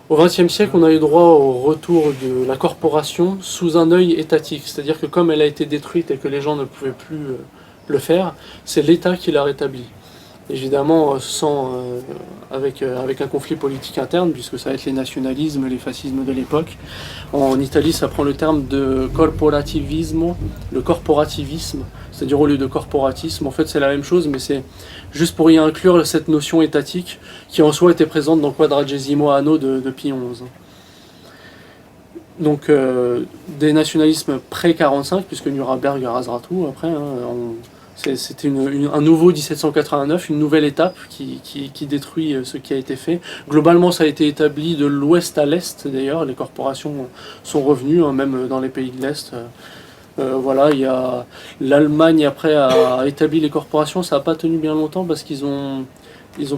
Au XXe siècle, on a eu droit au retour de la corporation sous un œil étatique. C'est-à-dire que comme elle a été détruite et que les gens ne pouvaient plus le faire, c'est l'État qui l'a rétablie. Évidemment, avec un conflit politique interne, puisque ça va être les nationalismes, les fascismes de l'époque. En Italie, ça prend le terme de corporativismo, le corporativisme, c'est-à-dire au lieu de corporatisme. En fait, c'est la même chose, mais c'est juste pour y inclure cette notion étatique qui en soi était présente dans le Quadragesimo Anno de Pie XI. Donc, des nationalismes pré-45, puisque Nuremberg rasera tout après, c'était un nouveau 1789, une nouvelle étape qui détruit ce qui a été fait. Globalement, ça a été établi de l'ouest à l'est, d'ailleurs. Les corporations sont revenues, même dans les pays de l'est. Voilà, il y a l'Allemagne, après, a établi les corporations. Ça n'a pas tenu bien longtemps parce qu'ils ont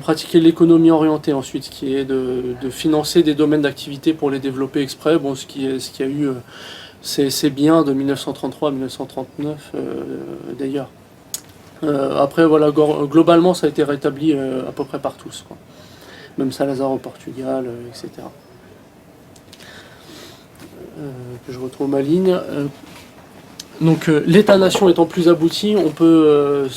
pratiqué l'économie orientée ensuite, qui est de financer des domaines d'activité pour les développer exprès. Bon, ce qui a eu ces biens de 1933 à 1939, d'ailleurs. Après, voilà, globalement, ça a été rétabli à peu près par tous, quoi. Même Salazar au Portugal, etc. Que je retrouve ma ligne. Donc, l'État-nation étant plus abouti, on peut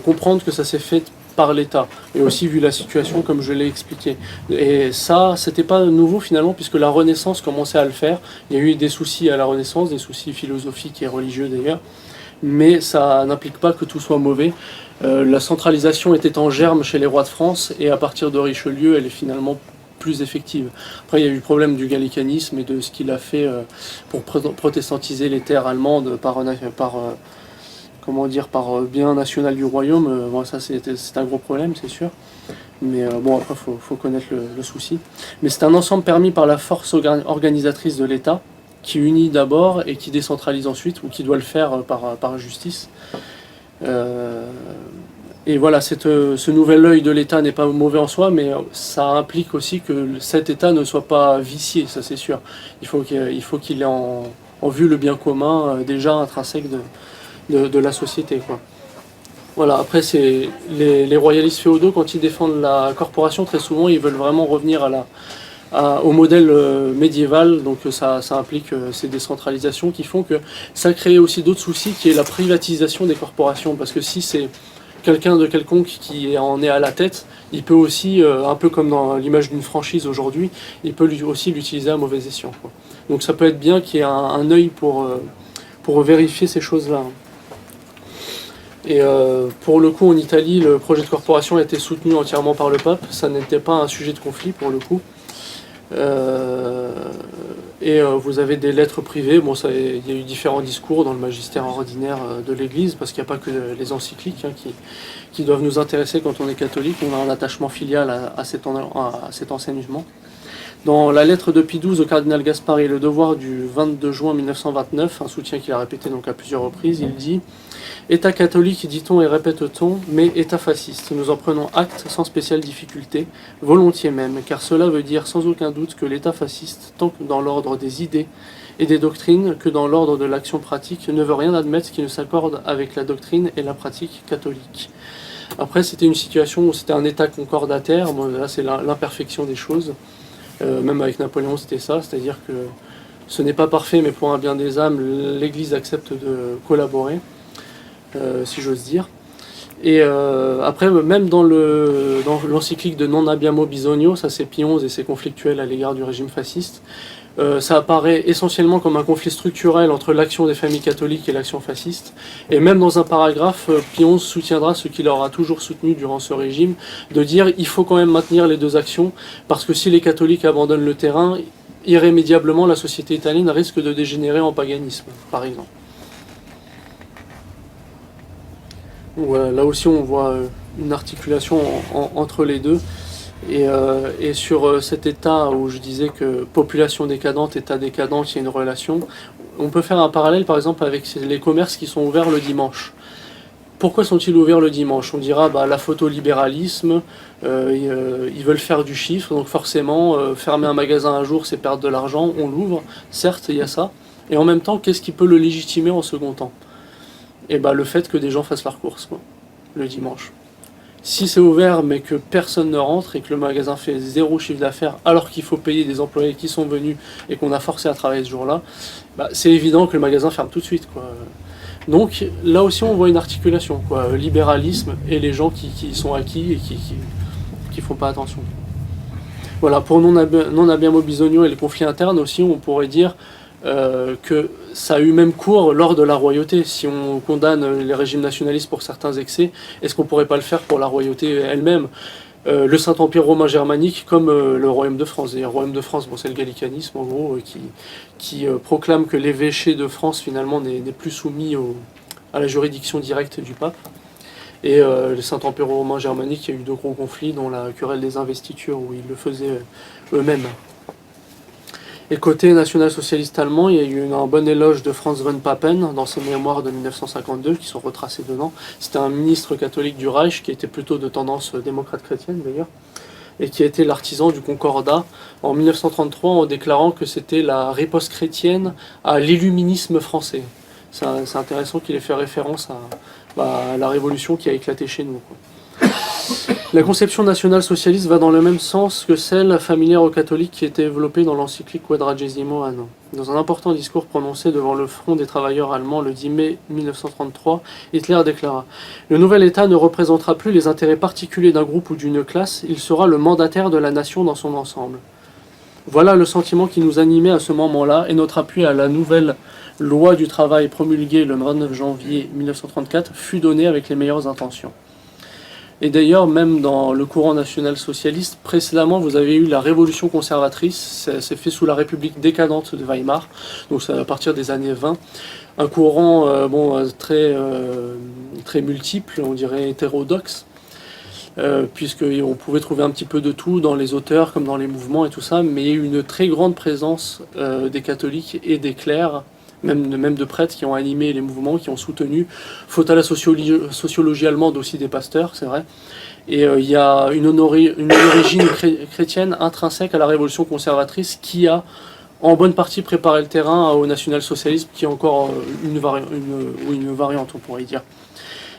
comprendre que ça s'est fait par l'État, et aussi vu la situation comme je l'ai expliqué. Et ça, c'était pas nouveau finalement, puisque la Renaissance commençait à le faire. Il y a eu des soucis à la Renaissance, des soucis philosophiques et religieux d'ailleurs. Mais ça n'implique pas que tout soit mauvais. La centralisation était en germe chez les rois de France, et à partir de Richelieu, elle est finalement plus effective. Après, il y a eu le problème du gallicanisme et de ce qu'il a fait pour protestantiser les terres allemandes par bien national du royaume. Bon, ça, c'est un gros problème, c'est sûr. Mais bon, après, faut connaître le souci. Mais c'est un ensemble permis par la force organisatrice de l'État, qui unit d'abord et qui décentralise ensuite, ou qui doit le faire par justice. Et voilà, ce nouvel œil de l'État n'est pas mauvais en soi, mais ça implique aussi que cet État ne soit pas vicié, ça c'est sûr. Il faut qu'il ait en vue le bien commun déjà intrinsèque de la société, quoi. Voilà, après, c'est les royalistes féodaux, quand ils défendent la corporation, très souvent, ils veulent vraiment revenir au modèle médiéval. Donc ça implique ces décentralisations qui font que ça crée aussi d'autres soucis, qui est la privatisation des corporations. Parce que si c'est quelqu'un de quelconque qui en est à la tête, il peut aussi, un peu comme dans l'image d'une franchise aujourd'hui, il peut aussi l'utiliser à mauvais escient, quoi. Donc ça peut être bien qu'il y ait un œil pour vérifier ces choses-là. Et pour le coup, en Italie, le projet de corporation a été soutenu entièrement par le pape. Ça n'était pas un sujet de conflit pour le coup. Et vous avez des lettres privées. Bon, il y a eu différents discours dans le magistère ordinaire de l'Église, parce qu'il n'y a pas que les encycliques qui doivent nous intéresser quand on est catholique. On a un attachement filial à cet enseignement. Dans la lettre de Pie XII au cardinal Gaspari, le devoir du 22 juin 1929, un soutien qu'il a répété donc à plusieurs reprises, il dit « État catholique, dit-on et répète-t-on, mais État fasciste. Nous en prenons acte sans spéciale difficulté, volontiers même, car cela veut dire sans aucun doute que l'État fasciste, tant dans l'ordre des idées et des doctrines que dans l'ordre de l'action pratique, ne veut rien admettre qui ne s'accorde avec la doctrine et la pratique catholique. » Après, c'était une situation où c'était un État concordataire. Bon, là, c'est l'imperfection des choses. Même avec Napoléon, c'était ça. C'est-à-dire que ce n'est pas parfait, mais pour un bien des âmes, l'Église accepte de collaborer, si j'ose dire. Et après, même dans l'encyclique de Non Abbiamo Bisogno, ça c'est Pie XI et c'est conflictuel à l'égard du régime fasciste, ça apparaît essentiellement comme un conflit structurel entre l'action des familles catholiques et l'action fasciste. Et même dans un paragraphe, Pie XI soutiendra ce qu'il aura toujours soutenu durant ce régime, de dire il faut quand même maintenir les deux actions, parce que si les catholiques abandonnent le terrain, irrémédiablement la société italienne risque de dégénérer en paganisme, par exemple. Voilà, là aussi on voit une articulation entre les deux. Et sur cet état où je disais que population décadente, état décadent, il y a une relation, on peut faire un parallèle par exemple avec les commerces qui sont ouverts le dimanche. Pourquoi sont-ils ouverts le dimanche? On dira la photolibéralisme, ils veulent faire du chiffre, donc forcément fermer un magasin un jour c'est perdre de l'argent, on l'ouvre, certes il y a ça, et en même temps qu'est-ce qui peut le légitimer en second temps? Et le fait que des gens fassent leurs courses le dimanche. Si c'est ouvert mais que personne ne rentre et que le magasin fait 0 chiffre d'affaires alors qu'il faut payer des employés qui sont venus et qu'on a forcé à travailler ce jour-là, c'est évident que le magasin ferme tout de suite, quoi. Donc là aussi on voit une articulation, quoi. Libéralisme et les gens qui sont acquis et qui font pas attention. Voilà, pour Non Abbiamo Bisogno et les conflits internes aussi, on pourrait dire que ça a eu même cours lors de la royauté. Si on condamne les régimes nationalistes pour certains excès, est-ce qu'on ne pourrait pas le faire pour la royauté elle-même? Le Saint-Empire romain germanique comme le Royaume de France. Et le Royaume de France, c'est le gallicanisme en gros, qui proclame que l'évêché de France finalement n'est plus soumis à la juridiction directe du pape. Et le Saint-Empire romain germanique, il y a eu de gros conflits, dont la querelle des investitures, où ils le faisaient eux-mêmes. Et côté national-socialiste allemand, il y a eu un bon éloge de Franz von Papen dans ses mémoires de 1952, qui sont retracés dedans. C'était un ministre catholique du Reich, qui était plutôt de tendance démocrate chrétienne d'ailleurs, et qui a été l'artisan du Concordat en 1933 en déclarant que c'était la riposte chrétienne à l'illuminisme français. C'est intéressant qu'il ait fait référence à la révolution qui a éclaté chez nous, quoi. La conception nationale-socialiste va dans le même sens que celle familière aux catholiques qui était développée dans l'encyclique Quadragesimo Anno. Dans un important discours prononcé devant le Front des travailleurs allemands le 10 mai 1933, Hitler déclara « Le nouvel État ne représentera plus les intérêts particuliers d'un groupe ou d'une classe, il sera le mandataire de la nation dans son ensemble. » Voilà le sentiment qui nous animait à ce moment-là et notre appui à la nouvelle loi du travail promulguée le 29 janvier 1934 fut donné avec les meilleures intentions. Et d'ailleurs, même dans le courant national-socialiste, précédemment, vous avez eu la révolution conservatrice, ça s'est fait sous la République décadente de Weimar, donc c'est à partir des années 20. Un courant très multiple, on dirait hétérodoxe, puisqu'on pouvait trouver un petit peu de tout dans les auteurs comme dans les mouvements et tout ça, mais il y a eu une très grande présence des catholiques et des clercs, même de prêtres qui ont animé les mouvements, qui ont soutenu, faute à la sociologie allemande aussi des pasteurs, c'est vrai. Et il y a une origine chrétienne intrinsèque à la révolution conservatrice qui a en bonne partie préparé le terrain au national-socialisme, qui est encore une variante, on pourrait dire.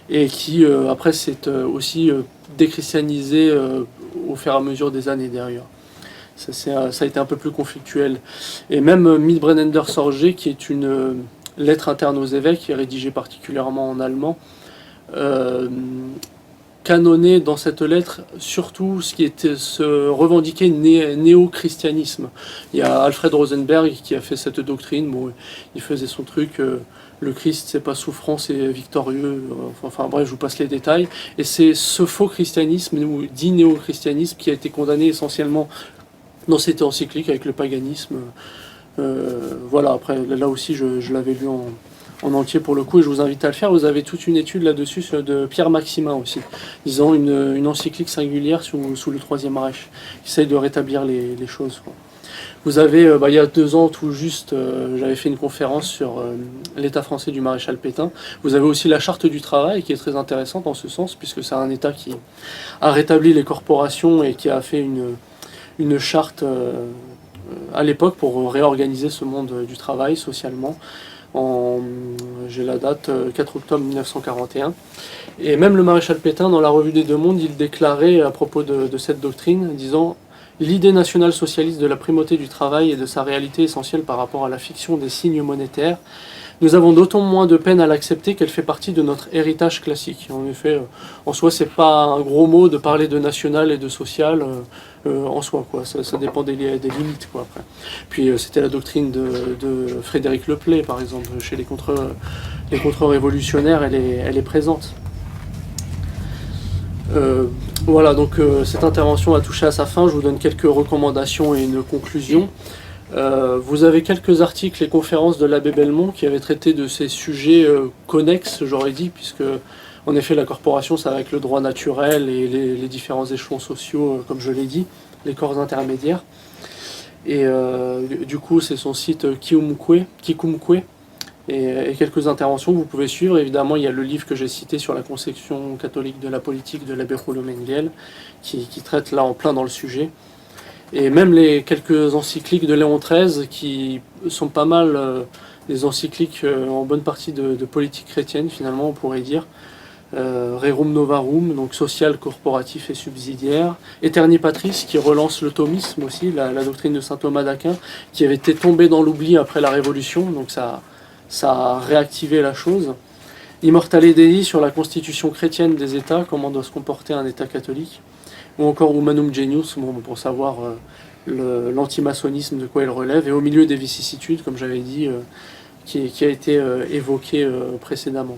Et qui, après, s'est aussi déchristianisé au fur et à mesure des années derrière. Ça a été un peu plus conflictuel. Et même Mitbrennender Sorge, qui est une lettre interne aux évêques, qui est rédigée particulièrement en allemand, canonnait dans cette lettre surtout ce qui était se revendiquer néo-christianisme. Il y a Alfred Rosenberg qui a fait cette doctrine. Bon, il faisait son truc. Le Christ, c'est pas souffrant, c'est victorieux. Enfin bref, je vous passe les détails. Et c'est ce faux christianisme, ou dit néo-christianisme, qui a été condamné essentiellement dans cette encyclique avec le paganisme, Voilà, après, là aussi, je l'avais lu en entier pour le coup, et je vous invite à le faire. Vous avez toute une étude là-dessus de Pierre Maximin aussi, disant une encyclique singulière sous le Troisième Reich, qui essaye de rétablir les choses, quoi. Vous avez, il y a 2 ans tout juste, j'avais fait une conférence sur l'État français du maréchal Pétain. Vous avez aussi la charte du travail qui est très intéressante en ce sens, puisque c'est un État qui a rétabli les corporations et qui a fait une charte à l'époque pour réorganiser ce monde du travail socialement. J'ai la date, 4 octobre 1941. Et même le maréchal Pétain, dans la revue des Deux Mondes, il déclarait à propos de cette doctrine, disant: l'idée nationale socialiste de la primauté du travail et de sa réalité essentielle par rapport à la fiction des signes monétaires, nous avons d'autant moins de peine à l'accepter qu'elle fait partie de notre héritage classique. En effet, en soi, c'est pas un gros mot de parler de national et de social en soi, quoi. Ça dépend des limites, quoi, après. Puis c'était la doctrine de Frédéric Leplay, par exemple, chez les contre-révolutionnaires, elle est présente. Voilà, donc cette intervention a touché à sa fin. Je vous donne quelques recommandations et une conclusion. Vous avez quelques articles et conférences de l'abbé Belmont qui avaient traité de ces sujets connexes, j'aurais dit, puisque en effet la corporation, ça va avec le droit naturel et les différents échelons sociaux, comme je l'ai dit, les corps intermédiaires. Et du coup, c'est son site Kikumkwe, et quelques interventions que vous pouvez suivre. Évidemment, il y a le livre que j'ai cité sur la conception catholique de la politique de l'abbé Rollo Mengel, qui traite là en plein dans le sujet. Et même les quelques encycliques de Léon XIII, qui sont pas mal des encycliques en bonne partie de politique chrétienne, finalement, on pourrait dire. Rerum Novarum, donc social, corporatif et subsidiaire. Eterni Patris, qui relance le thomisme aussi, la doctrine de saint Thomas d'Aquin, qui avait été tombée dans l'oubli après la Révolution, donc ça a réactivé la chose. Immortale Dei sur la constitution chrétienne des États, comment doit se comporter un État catholique. Ou encore Humanum Genius, pour savoir l'antimaçonnisme, de quoi il relève, et Au milieu des vicissitudes, comme j'avais dit, qui a été évoqué précédemment.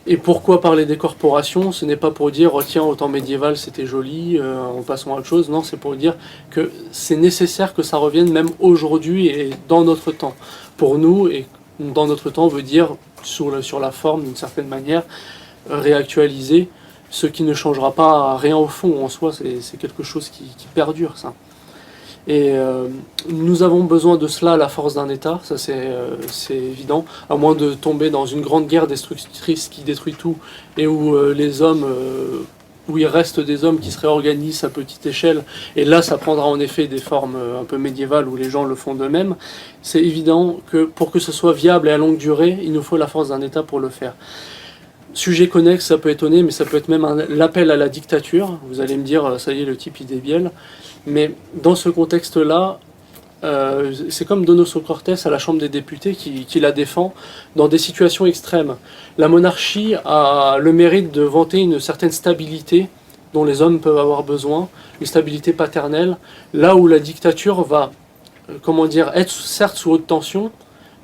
Et pourquoi parler des corporations? Ce n'est pas pour dire oh, tiens, au temps médiéval c'était joli, en passant à autre chose. Non, c'est pour dire que c'est nécessaire que ça revienne même aujourd'hui et dans notre temps. Pour nous, et dans notre temps veut dire sur la forme d'une certaine manière, réactualiser, ce qui ne changera pas rien au fond en soi, c'est quelque chose qui perdure, ça. Et nous avons besoin de cela à la force d'un État, ça c'est évident, à moins de tomber dans une grande guerre destructrice qui détruit tout, et où les hommes, où il reste des hommes qui se réorganisent à petite échelle, et là ça prendra en effet des formes un peu médiévales où les gens le font d'eux-mêmes. C'est évident que pour que ce soit viable et à longue durée, il nous faut la force d'un État pour le faire. Sujet connexe, ça peut étonner, mais ça peut être même l'appel à la dictature. Vous allez me dire, ça y est, le type il débielle. Mais dans ce contexte-là, c'est comme Donoso Cortés à la Chambre des députés qui la défend dans des situations extrêmes. La monarchie a le mérite de vanter une certaine stabilité dont les hommes peuvent avoir besoin, une stabilité paternelle, là où la dictature va, être certes sous haute tension,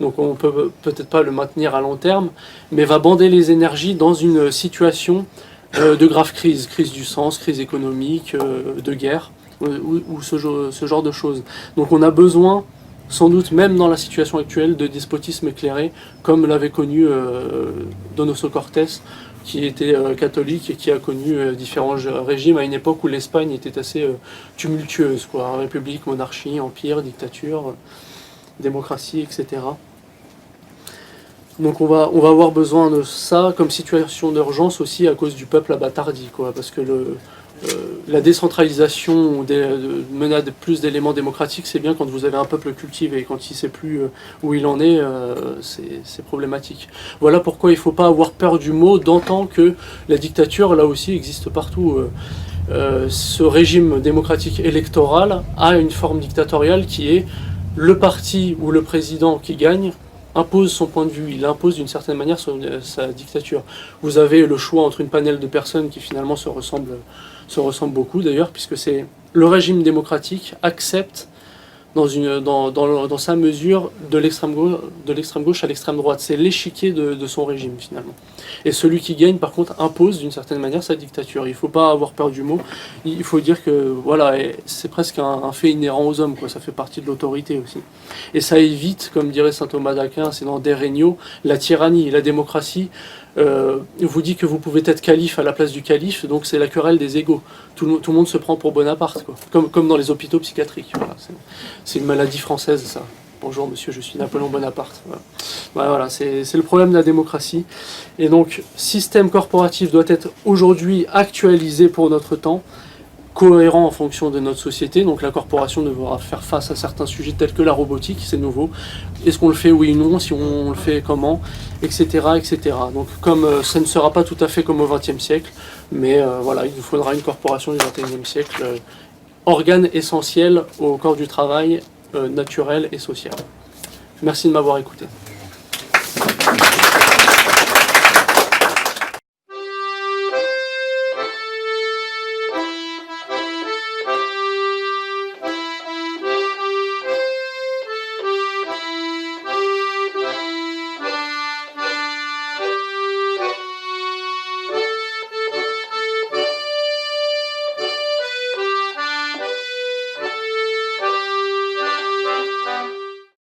donc on peut peut-être pas le maintenir à long terme, mais va bander les énergies dans une situation de grave crise du sens, crise économique, de guerre, ou ce genre de choses. Donc on a besoin, sans doute même dans la situation actuelle, de despotisme éclairé, comme l'avait connu Donoso Cortés, qui était catholique et qui a connu différents régimes à une époque où l'Espagne était assez tumultueuse, quoi. République, monarchie, empire, dictature, démocratie, etc. Donc on va avoir besoin de ça comme situation d'urgence aussi à cause du peuple abattardi, quoi, parce que la décentralisation mena plus d'éléments démocratiques, c'est bien quand vous avez un peuple cultivé, quand il ne sait plus où il en est, c'est problématique. Voilà pourquoi il ne faut pas avoir peur du mot, d'autant que la dictature, là aussi, existe partout. Ce régime démocratique électoral a une forme dictatoriale qui est le parti ou le président qui gagne impose son point de vue, il impose d'une certaine manière sa dictature. Vous avez le choix entre une panel de personnes qui finalement se ressemblent beaucoup d'ailleurs, puisque c'est le régime démocratique accepte dans sa mesure de l'extrême gauche à l'extrême droite. C'est l'échiquier de son régime finalement. Et celui qui gagne par contre impose d'une certaine manière sa dictature. Il ne faut pas avoir peur du mot, il faut dire que voilà, c'est presque un fait inhérent aux hommes, quoi. Ça fait partie de l'autorité aussi. Et ça évite, comme dirait saint Thomas d'Aquin, c'est dans De Regno, la tyrannie. La démocratie vous dit que vous pouvez être calife à la place du calife, donc c'est la querelle des égaux. Tout le monde se prend pour Bonaparte, quoi. Comme dans les hôpitaux psychiatriques. Voilà, c'est une maladie française, ça. Bonjour monsieur, je suis Napoléon Bonaparte. Voilà, c'est le problème de la démocratie. Et donc, système corporatif doit être aujourd'hui actualisé pour notre temps, cohérent en fonction de notre société. Donc la corporation devra faire face à certains sujets tels que la robotique, c'est nouveau. Est-ce qu'on le fait oui ou non, si on le fait comment, etc. etc. Donc comme ça ne sera pas tout à fait comme au XXe siècle, mais voilà, il nous faudra une corporation du XXIe siècle, organe essentiel au corps du travail naturel et social. Merci de m'avoir écouté.